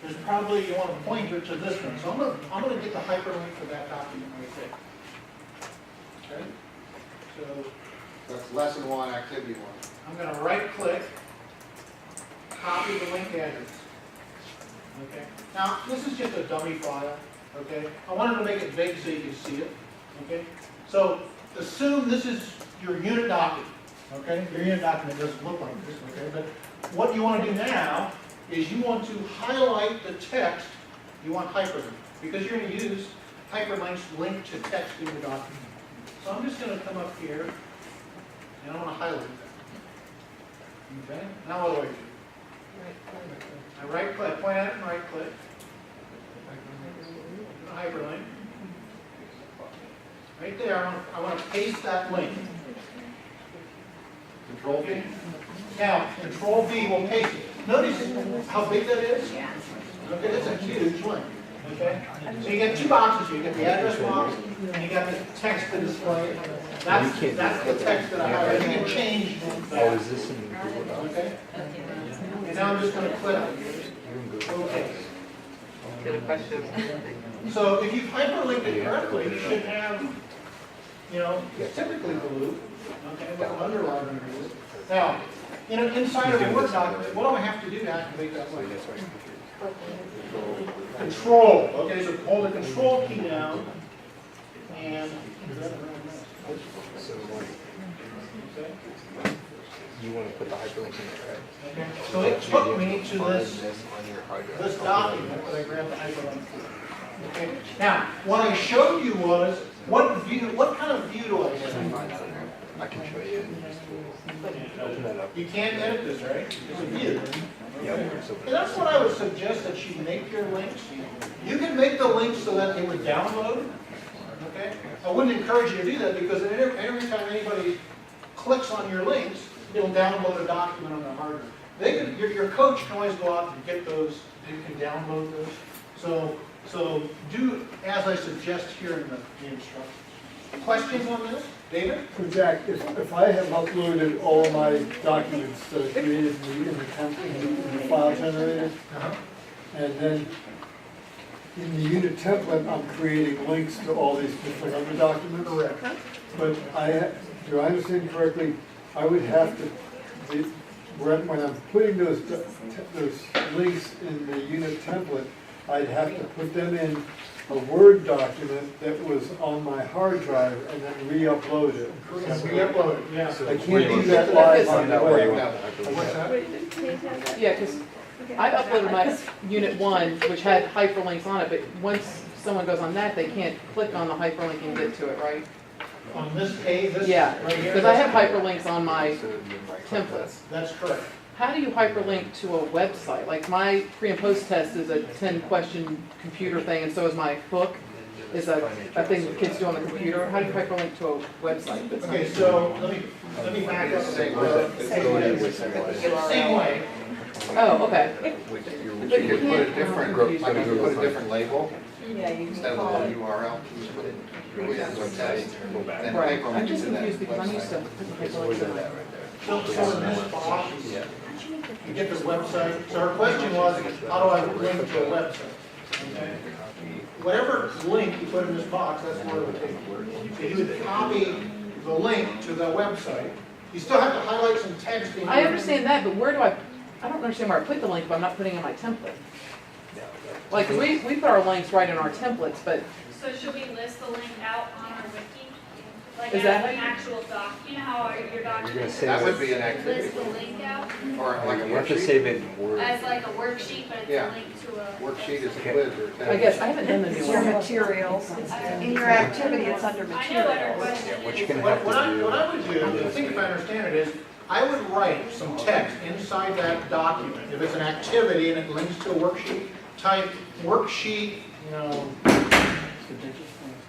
there's probably you want a pointer to this one. So I'm gonna get the hyperlink for that document right there. Okay. So that's lesson 1, activity 1. I'm gonna right click. Copy the link address. Okay. Now, this is just a dummy file. Okay. I wanted to make it big so you can see it. Okay. So, assume this is your unit document. Okay. Your unit document doesn't look like this. Okay. But what you want to do now is you want to highlight the text you want hyperlink because you're going to use hyperlinks linked to text in your document. So I'm just going to come up here and I want to highlight that. Okay. Now what do I do? I right click, point at it and right click. Hyperlink. Right there, I want to paste that link. Control V. Now, Control V will paste it. Notice how big that is? Okay, it's a huge link. Okay? So you get two boxes. You get the address box and you got the text to display. That's the text that I have. You can change that. Oh, is this in okay? And now I'm just going to click OK. Good question. So if you've hyperlinked it correctly, you should have, it's typically blue, okay, with an underline under it. Now, inside of a Word document, what do I have to do to activate that link? Control. Okay, so hold the Control key down and. Okay. You want to put the hyperlink in there, right? Okay. So it took me to this document that I grabbed the hyperlink for. Okay. Now, what I showed you was what kind of view do I have? I can show you. Open that up. You can't edit this, right? It's a view. Yeah. And that's what I would suggest that you make your links. You can make the links so that they would download. Okay. I wouldn't encourage you to do that because every time anybody clicks on your links, it'll download a document on their hard drive. Your coach can always go out and get those. You can download those. So do as I suggest here in the instructions. Questions on this, David? So Jack, if I have uploaded all of my documents that I created in the file generator, and then in the unit template, I'm creating links to all these different other documents. Correct. But do I understand correctly? I would have to, when I'm putting those links in the unit template, I'd have to put them in a Word document that was on my hard drive and then re-upload it. Re-upload it, yeah. I can't do that live on the web. What's that? Yeah, because I uploaded my unit 1, which had hyperlinks on it, but once someone goes on that, they can't click on the hyperlink and get to it, right? On this page, this Yeah, right here. because I have hyperlinks on my templates. That's correct. How do you hyperlink to a website? Like my pre and post test is a 10-question computer thing, and so is my book. Is a thing that kids do on the computer. How do you hyperlink to a website? That's not- Okay, so let me back up. Same way. Oh, okay. You could put a different, like you could put a different label instead of the URL. You just put it with a test, then Right. hyperlink I'm just to that confused because I'm used to website. putting hyperlinks in there. So in this box, you get this website. So our question was, how do I link to a website? Okay. Whatever link you put in this box, that's where it would take you. So you would copy the link to the website. You still have to highlight some text. in I your- understand that, but where do I don't understand where I put the link, but I'm not putting in my template. Like, 'cause we put our links right in our templates, but So should we list the link out on our wiki? Like Is as that an actual doc, you know how your document That would be an list activity, the link out or like a You have to worksheet. save it in Word. as like a worksheet, but it's Yeah. a link to a. Worksheet is a quiz or a test. I guess I haven't done the new It's your one. materials. In your activity, it's under I know what our materials. question What is. you're gonna What have I to do. what I would do, I think if I understand it, is I would write some text inside that document. If it's an activity and it links to a worksheet, type worksheet,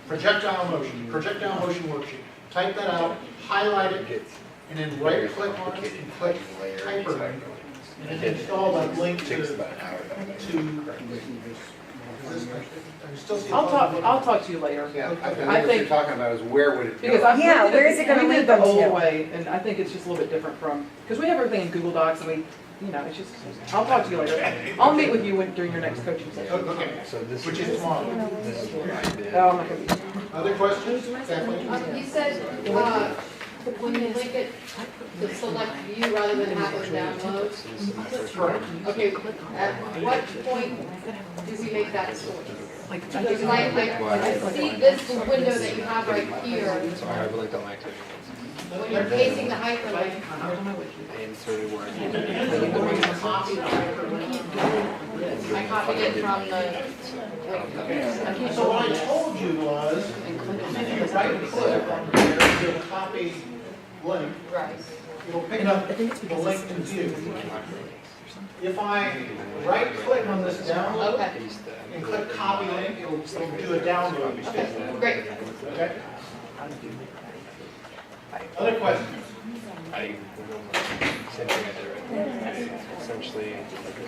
projectile motion worksheet. Type that out, highlight it, and then right click on it and click hyperlink. And then install that link to. Is this- you still see the I'll talk to you later. Yeah, I I think what think- you're talking about is where would it go? Because I've Yeah, looked at where is it gonna we did lead the them old to? way, and I think it's just a little bit different from, because we have everything in Google Docs, and we, it's just, I'll talk to you later. I'll meet with you during your next coaching session. Okay, So this which is tomorrow. This is what I did. No, I'm not gonna be. Other questions? Kathleen? You said, when you link it, to select view rather than have it download. That's right. Okay, at what point do we make that choice? Because I see this window that you have right here, So I have like all my activities. when you're pasting the hyperlink, I inserted where I needed it. I copied it from the, So what I told you was, if you right click on there, do a copy link, right. it'll pick up the link to view. If I right click on this download Okay, and click copy link, it'll do a download instead. great. Okay? Other questions? I same thing I did right there. I essentially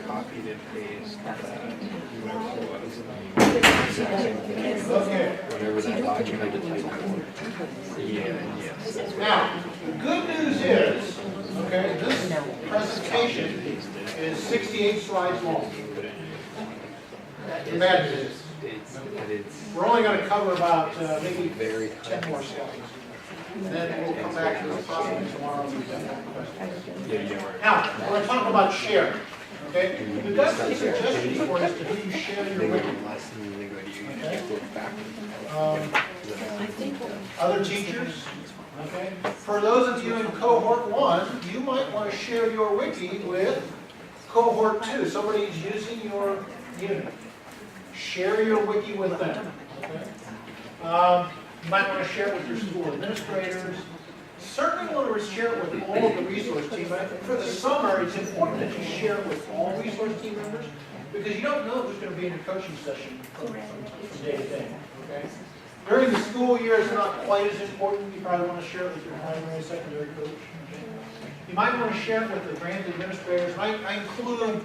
copied and pasted whatever it was. Exact same thing. Okay. Whatever that document to type for. Yeah, yes. Now, the good news is, okay, this presentation is 68 slides long. The bad news is, we're only going to cover about maybe 10 more slides. And then we'll come back to this possibly tomorrow and we've done that question. Now, we're going to talk about sharing. Okay? We've got some suggestions for us to do you share your wiki. Okay? Other teachers, okay? For those of you in cohort 1, you might want to share your wiki with cohort 2, somebody who's using your unit. Share your wiki with them, okay? You might want to share it with your school administrators. Certainly want to share it with all of the resource team. For the summer, it's important that you share it with all resource team members because you don't know who's going to be in your coaching session from day to day, okay? During the school year, it's not quite as important. You probably want to share it with your primary, secondary coach. Okay? You might want to share it with the grant administrators. I include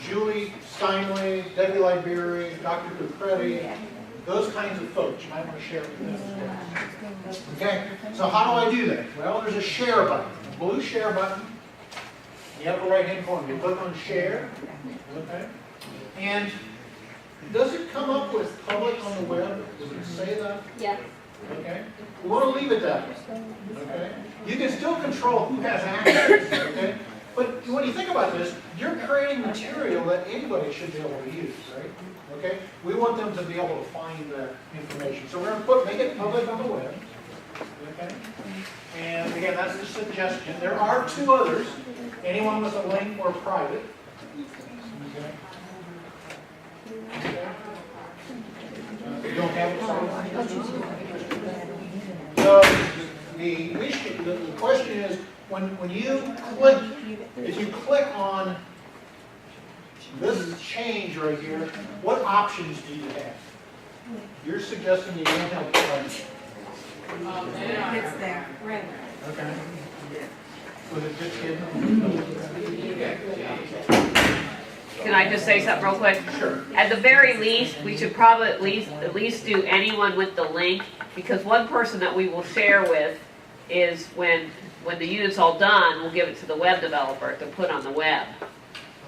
Julie Steinway, Debbie Liberie, Dr. Ducretti, those kinds of folks. You might want to share it with them as well. Okay, so how do I do that? Well, there's a share button, a blue share button. You have the right-hand corner. You click on share, okay? And does it come up with public on the web? Does it say that? Yeah. Okay? We want to leave it that way. Okay? You can still control who has access, okay? But when you think about this, you're creating material that anybody should be able to use, right? Okay? We want them to be able to find the information. So we're going to make it public on the web. Okay? And again, that's the suggestion. There are two others. Anyone with a link or private. Okay? You don't have it, so the issue, the question is, when you click, if you click on this change right here, what options do you have? You're suggesting you don't have plans. It's there. Right. Okay. Was it just hidden? Can I just say something real quick? Sure. At the very least, we should probably at least do anyone with the link, because one person that we will share with is when the unit's all done, we'll give it to the web developer to put on the web.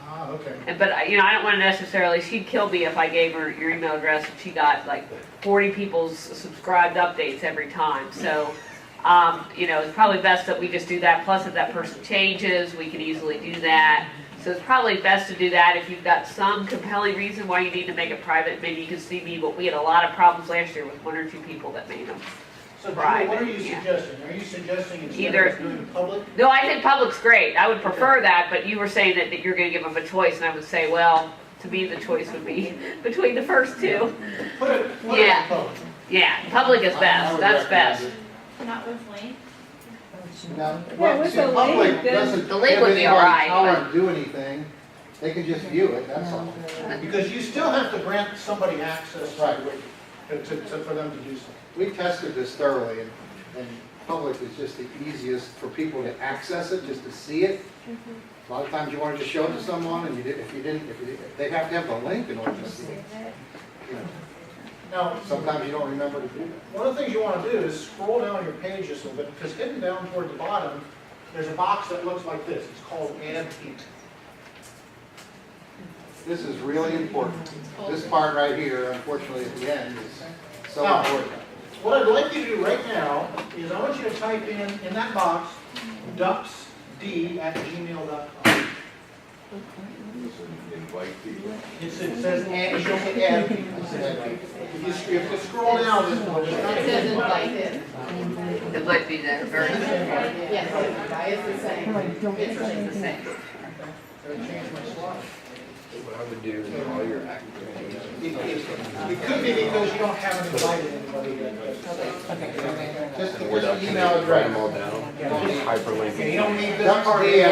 Ah, okay. But I don't want to necessarily, she'd kill me if I gave her your email address and she got like 40 people's subscribed updates every time. So, it's probably best that we just do that. Plus, if that person changes, we can easily do that. So it's probably best to do that. If you've got some compelling reason why you need to make it private, maybe you can see me, but we had a lot of problems last year with 1 or 2 people that made them. So private. what are you suggesting? Are you suggesting instead Either of doing public? No, I think public's great. I would prefer that, but you were saying that you're going to give them a choice, and I would say, well, to me, the choice would be between the first two. Put it Yeah. in public. Yeah, public is I best. would That's recommend best. it. Not with link. Now, Yeah, with see, the public link, then- doesn't The link give would be anybody alright, power but- to do anything. They can just view it, that's all. Because you still have to grant somebody access to Right. Wiki for them to do something. We tested this thoroughly, and public is just the easiest for people to access it, just to see it. A lot of times you wanted to show it to someone, and they have to have the link in order to see it. You know, Now, sometimes you don't remember to do that. one of the things you want to do is scroll down your page just a little bit, because hidden down toward the bottom, there's a box that looks like this. It's called Add Link. This is really important. This part right here, unfortunately, at the end, is so Now, important. what I'd like you to do right now is I want you to type in that box, dupsd@gmail.com. It says add, you'll say add people. If you scroll down, It says invite it. It might be that very. Yes, it's the same. It's the same. What I would do is all your It could be because you don't haven't invited anybody yet. Just Word the document, email write address. them all down, just hyperlink Okay, you it. don't need this part here. Go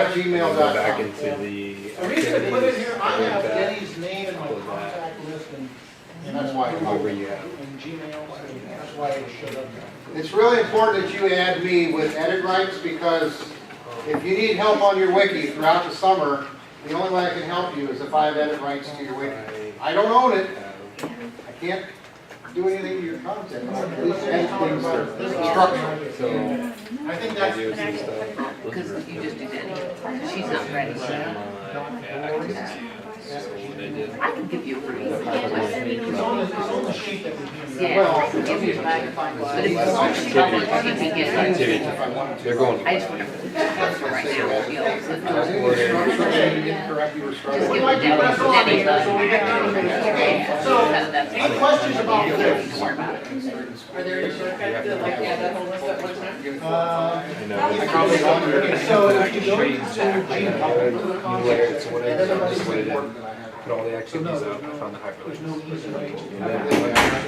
back dupsd@gmail.com. into the The reason I put it here, I activities, have like that, Denny's name in my close that. contact list and That's why Come over you have. and Gmail, so that's why it showed up. It's really important that you add me with edit rights, because if you need help on your wiki throughout the summer, the only way I can help you is if I have edit rights to your wiki. I don't own it. I can't do anything to your content. At least edit things that are structural. So, I think that's, videos and stuff. Because you just do that. She's not ready. So what I did. I can give you a free. it's on the sheet that we give you. Yeah, I can give you a magnifying glass. But if you want to see how much you can get, Activity. They're going. I just want to put the right now. You know, so Incorrect, you were just struggling. give the Denny's. So, any questions about this? Are there any shortcuts to like add that whole list at one time? I know. Okay, so if you go to Newsletter, so what I did, I just went in, put all the activities up, I found the hyperlinks. And then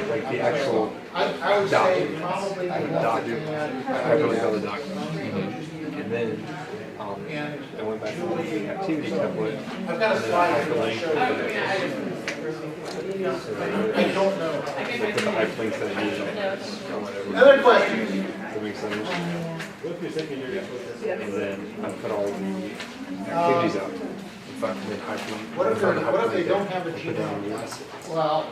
like the actual I would say document, probably the document, hyperlink on the document. And then, I went back to the activity template. I've got a slide I can show you. I don't know. Like with the hyperlinks that I need or whatever. Other questions? That makes sense. And then I put all the activities out. In fact, then hyperlink. What if I found the they hyperlink don't there. have a I put down the Gmail? lessons. Well,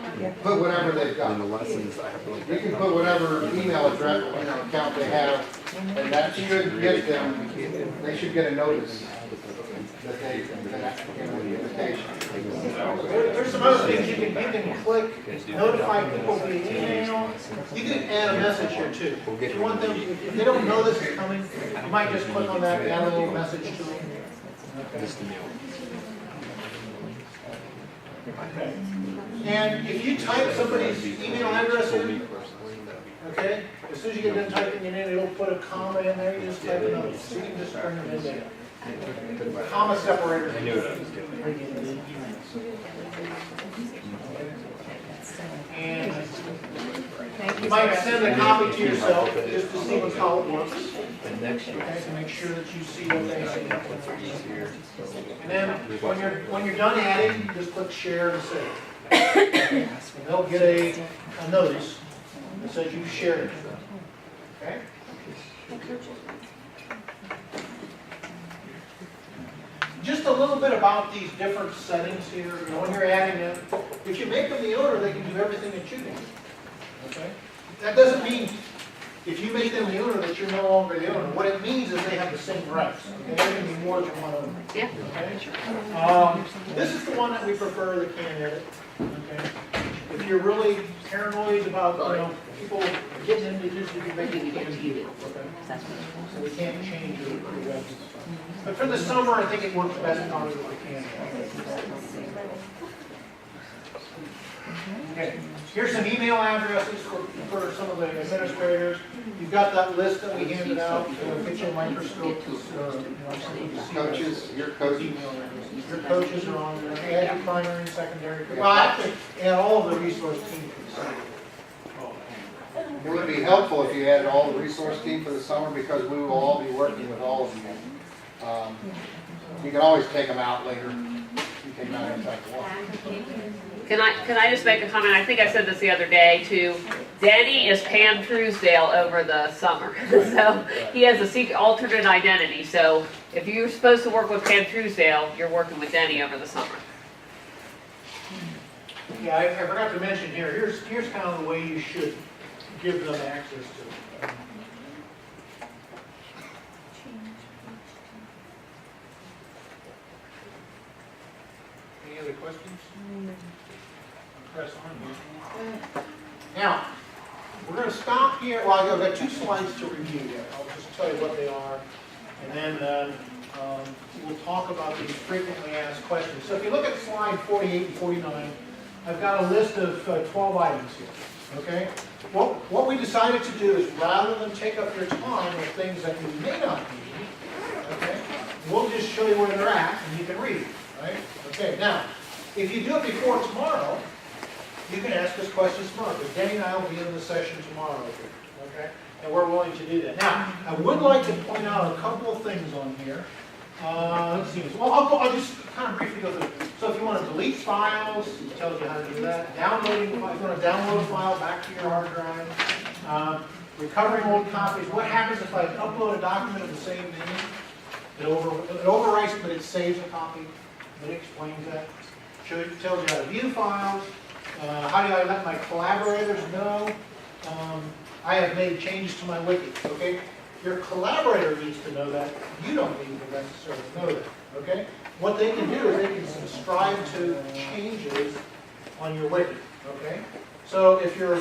put whatever they've And then got. the lessons, I hyperlink. You can put whatever email address, account they have, and that should get them, they should get a notice that they, that invitation. There's some other things you can click, notify people via email. You can add a message here too. If you want them, if they don't know this is coming, you might just click on that, add a little message to them. Okay? Just the new. Okay. And if you type somebody's email address in, okay, as soon as you get done typing it in, it'll put a comma in there, you just type it out. So you can just bring them in there. Comma separators. I knew what I was doing. And you might send a copy to yourself just to see how it works. Okay, to make sure that you see what they say. And then when you're done adding, just click share and save. And they'll get a notice that says you shared it. Okay? Just a little bit about these different settings here. You know, when you're adding them, if you make them the owner, they can do everything that you do. Okay? That doesn't mean if you make them the owner that you're no longer the owner. What it means is they have the same rights. Okay? There can be more than one owner. Yeah. Okay? This is the one that we prefer that can't edit. Okay? If you're really paranoid about people getting into this, you can make it easy. Okay? So we can't change the web. But for the summer, I think it works best on it if we can. Okay. Here's some email addresses for some of the administrators. You've got that list that we handed out. Get your microscope. Coaches, your coaches. Your coaches are on there. Add your primary and secondary. Well, actually, add all of the resource teams. It would be helpful if you added all the resource team for the summer because we will all be working with all of you. You can always take them out later. You take them out anytime you want. Can I just make a comment? I think I said this the other day too. Denny is Pam Truesdale over the summer. So he has a alternate identity. So if you're supposed to work with Pam Truesdale, you're working with Denny over the summer. Yeah, I forgot to mention here, here's kind of the way you should give them access to it. Any other questions? Press on here. Now, we're going to stop here. Well, I've got 2 slides to review yet. I'll just tell you what they are, and then we'll talk about these frequently asked questions. So if you look at slide 48 and 49, I've got a list of 12 items here. Okay? What we decided to do is rather than take up your time with things that you may not need, okay, we'll just show you where they're at and you can read it. Right? Okay, now, if you do it before tomorrow, you can ask us questions tomorrow, because Denny and I will be in the session tomorrow. Okay? And we're willing to do that. Now, I would like to point out a couple of things on here. Let's see. Well, I'll just kind of briefly go through. So if you want to delete files, it tells you how to do that. Downloading, if you want to download a file back to your hard drive. Recovering old copies. What happens if I upload a document of the same name? It overwrites it, but it saves a copy. It explains that. It tells you how to view files. How do I let my collaborators know? I have made changes to my wiki. Okay. Your collaborator needs to know that. You don't need to necessarily know that. Okay? What they can do is they can subscribe to changes on your wiki. Okay? So if your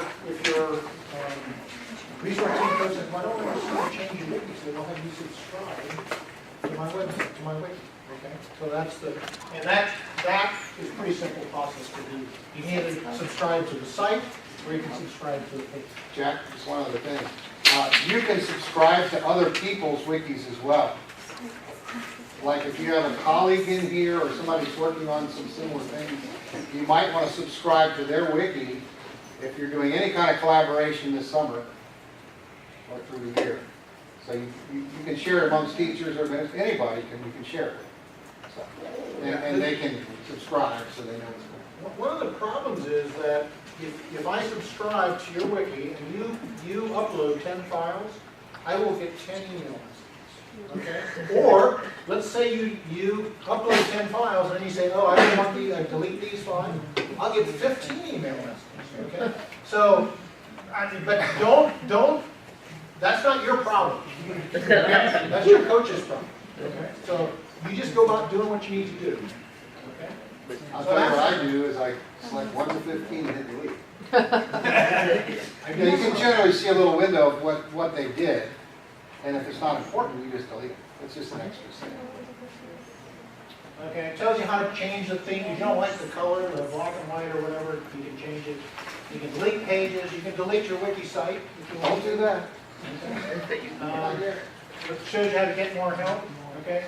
resource team goes and why don't I just change your wiki so they'll have you subscribe to my wiki. Okay? So that's that is a pretty simple process to do. You can either subscribe to the site or you can subscribe to the page. Jack, just one other thing. You can subscribe to other people's wikis as well. Like if you have a colleague in here or somebody's working on some similar things, you might want to subscribe to their wiki if you're doing any kind of collaboration this summer or through the year. So you can share it amongst teachers or anybody you can share it. So, and they can subscribe so they know what's going on. One of the problems is that if I subscribe to your wiki and you upload 10 files, I will get 10 email messages. Okay? Or let's say you upload 10 files and then you say, oh, I don't want to delete these files. I'll get 15 email messages. Okay? So, but don't. That's not your problem. That's your coach's problem. Okay? So you just go about doing what you need to do. Okay? I'll tell you what I do is I select 1 to 15 and hit delete. You can generally see a little window of what they did, and if it's not important, you just delete it. It's just an extra step. Okay, it tells you how to change the theme. If you don't like the color, the black and white or whatever, you can change it. You can delete pages, you can delete your wiki site. If you want Don't do that. It shows you how to get more help, okay?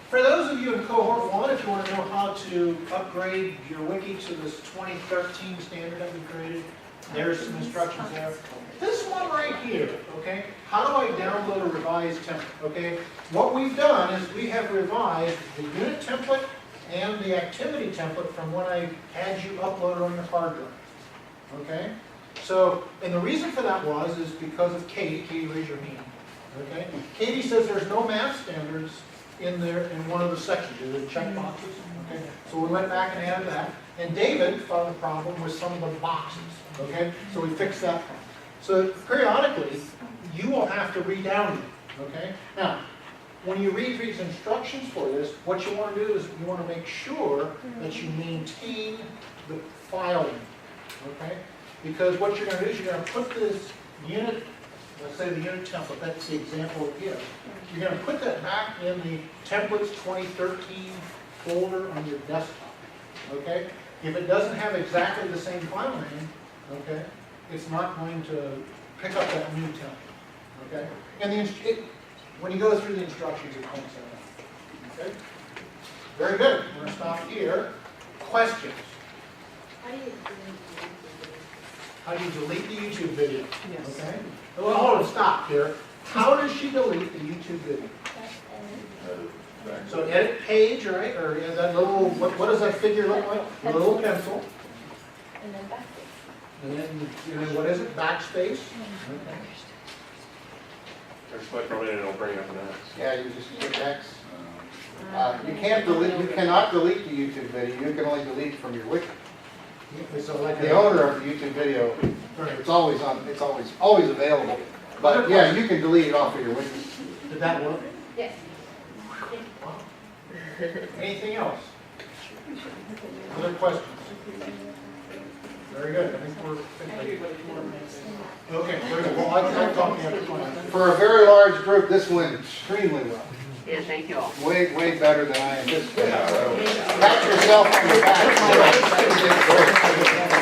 For those of you in cohort 1, if you want to know how to upgrade your wiki to this 2013 standard that we created, there's some instructions there. This one right here, okay? How do I download a revised template, okay? What we've done is we have revised the unit template and the activity template from when I had you upload on your hard drive, okay? So, and the reason for that is because of Katie. Katie, raise your hand, okay? Katie says there's no math standards in there in one of the sections, the check boxes, okay? So we went back and added that. And David found a problem with some of the boxes, okay? So we fixed that problem. So periodically, you will have to re-download, okay? Now, when you read these instructions for this, what you want to do is you want to make sure that you maintain the file name, okay? Because what you're going to do is you're going to put this unit, let's say the unit template, that's the example it gives. You're going to put that back in the templates 2013 folder on your desktop, okay? If it doesn't have exactly the same file name, okay, it's not going to pick up that new template, okay? And when you go through the instructions, it points that out, okay? Very good. We're going to stop here. Questions? How do you delete the YouTube video? Yes. Okay? Well, hold on, stop here. How does she delete the YouTube video? So edit page, right? Or is that little, what does that figure look like? A little pencil. And then backspace. And then what is it? Backspace? Okay. There's probably it'll bring up an X. Yeah, you just click X. You can't delete, you cannot delete the YouTube video, you can only delete from your wiki. So like The owner of the YouTube video, it's always on, it's always available. But yeah, you can delete it off of your wiki. Did that work? Yes. Anything else? Other questions? Very good. I think we're finished. Okay, very good. Well, I'm talking after class. For a very large group, this went extremely well. Yeah, thank you all. Way better than I anticipated. So, pat yourself on the back.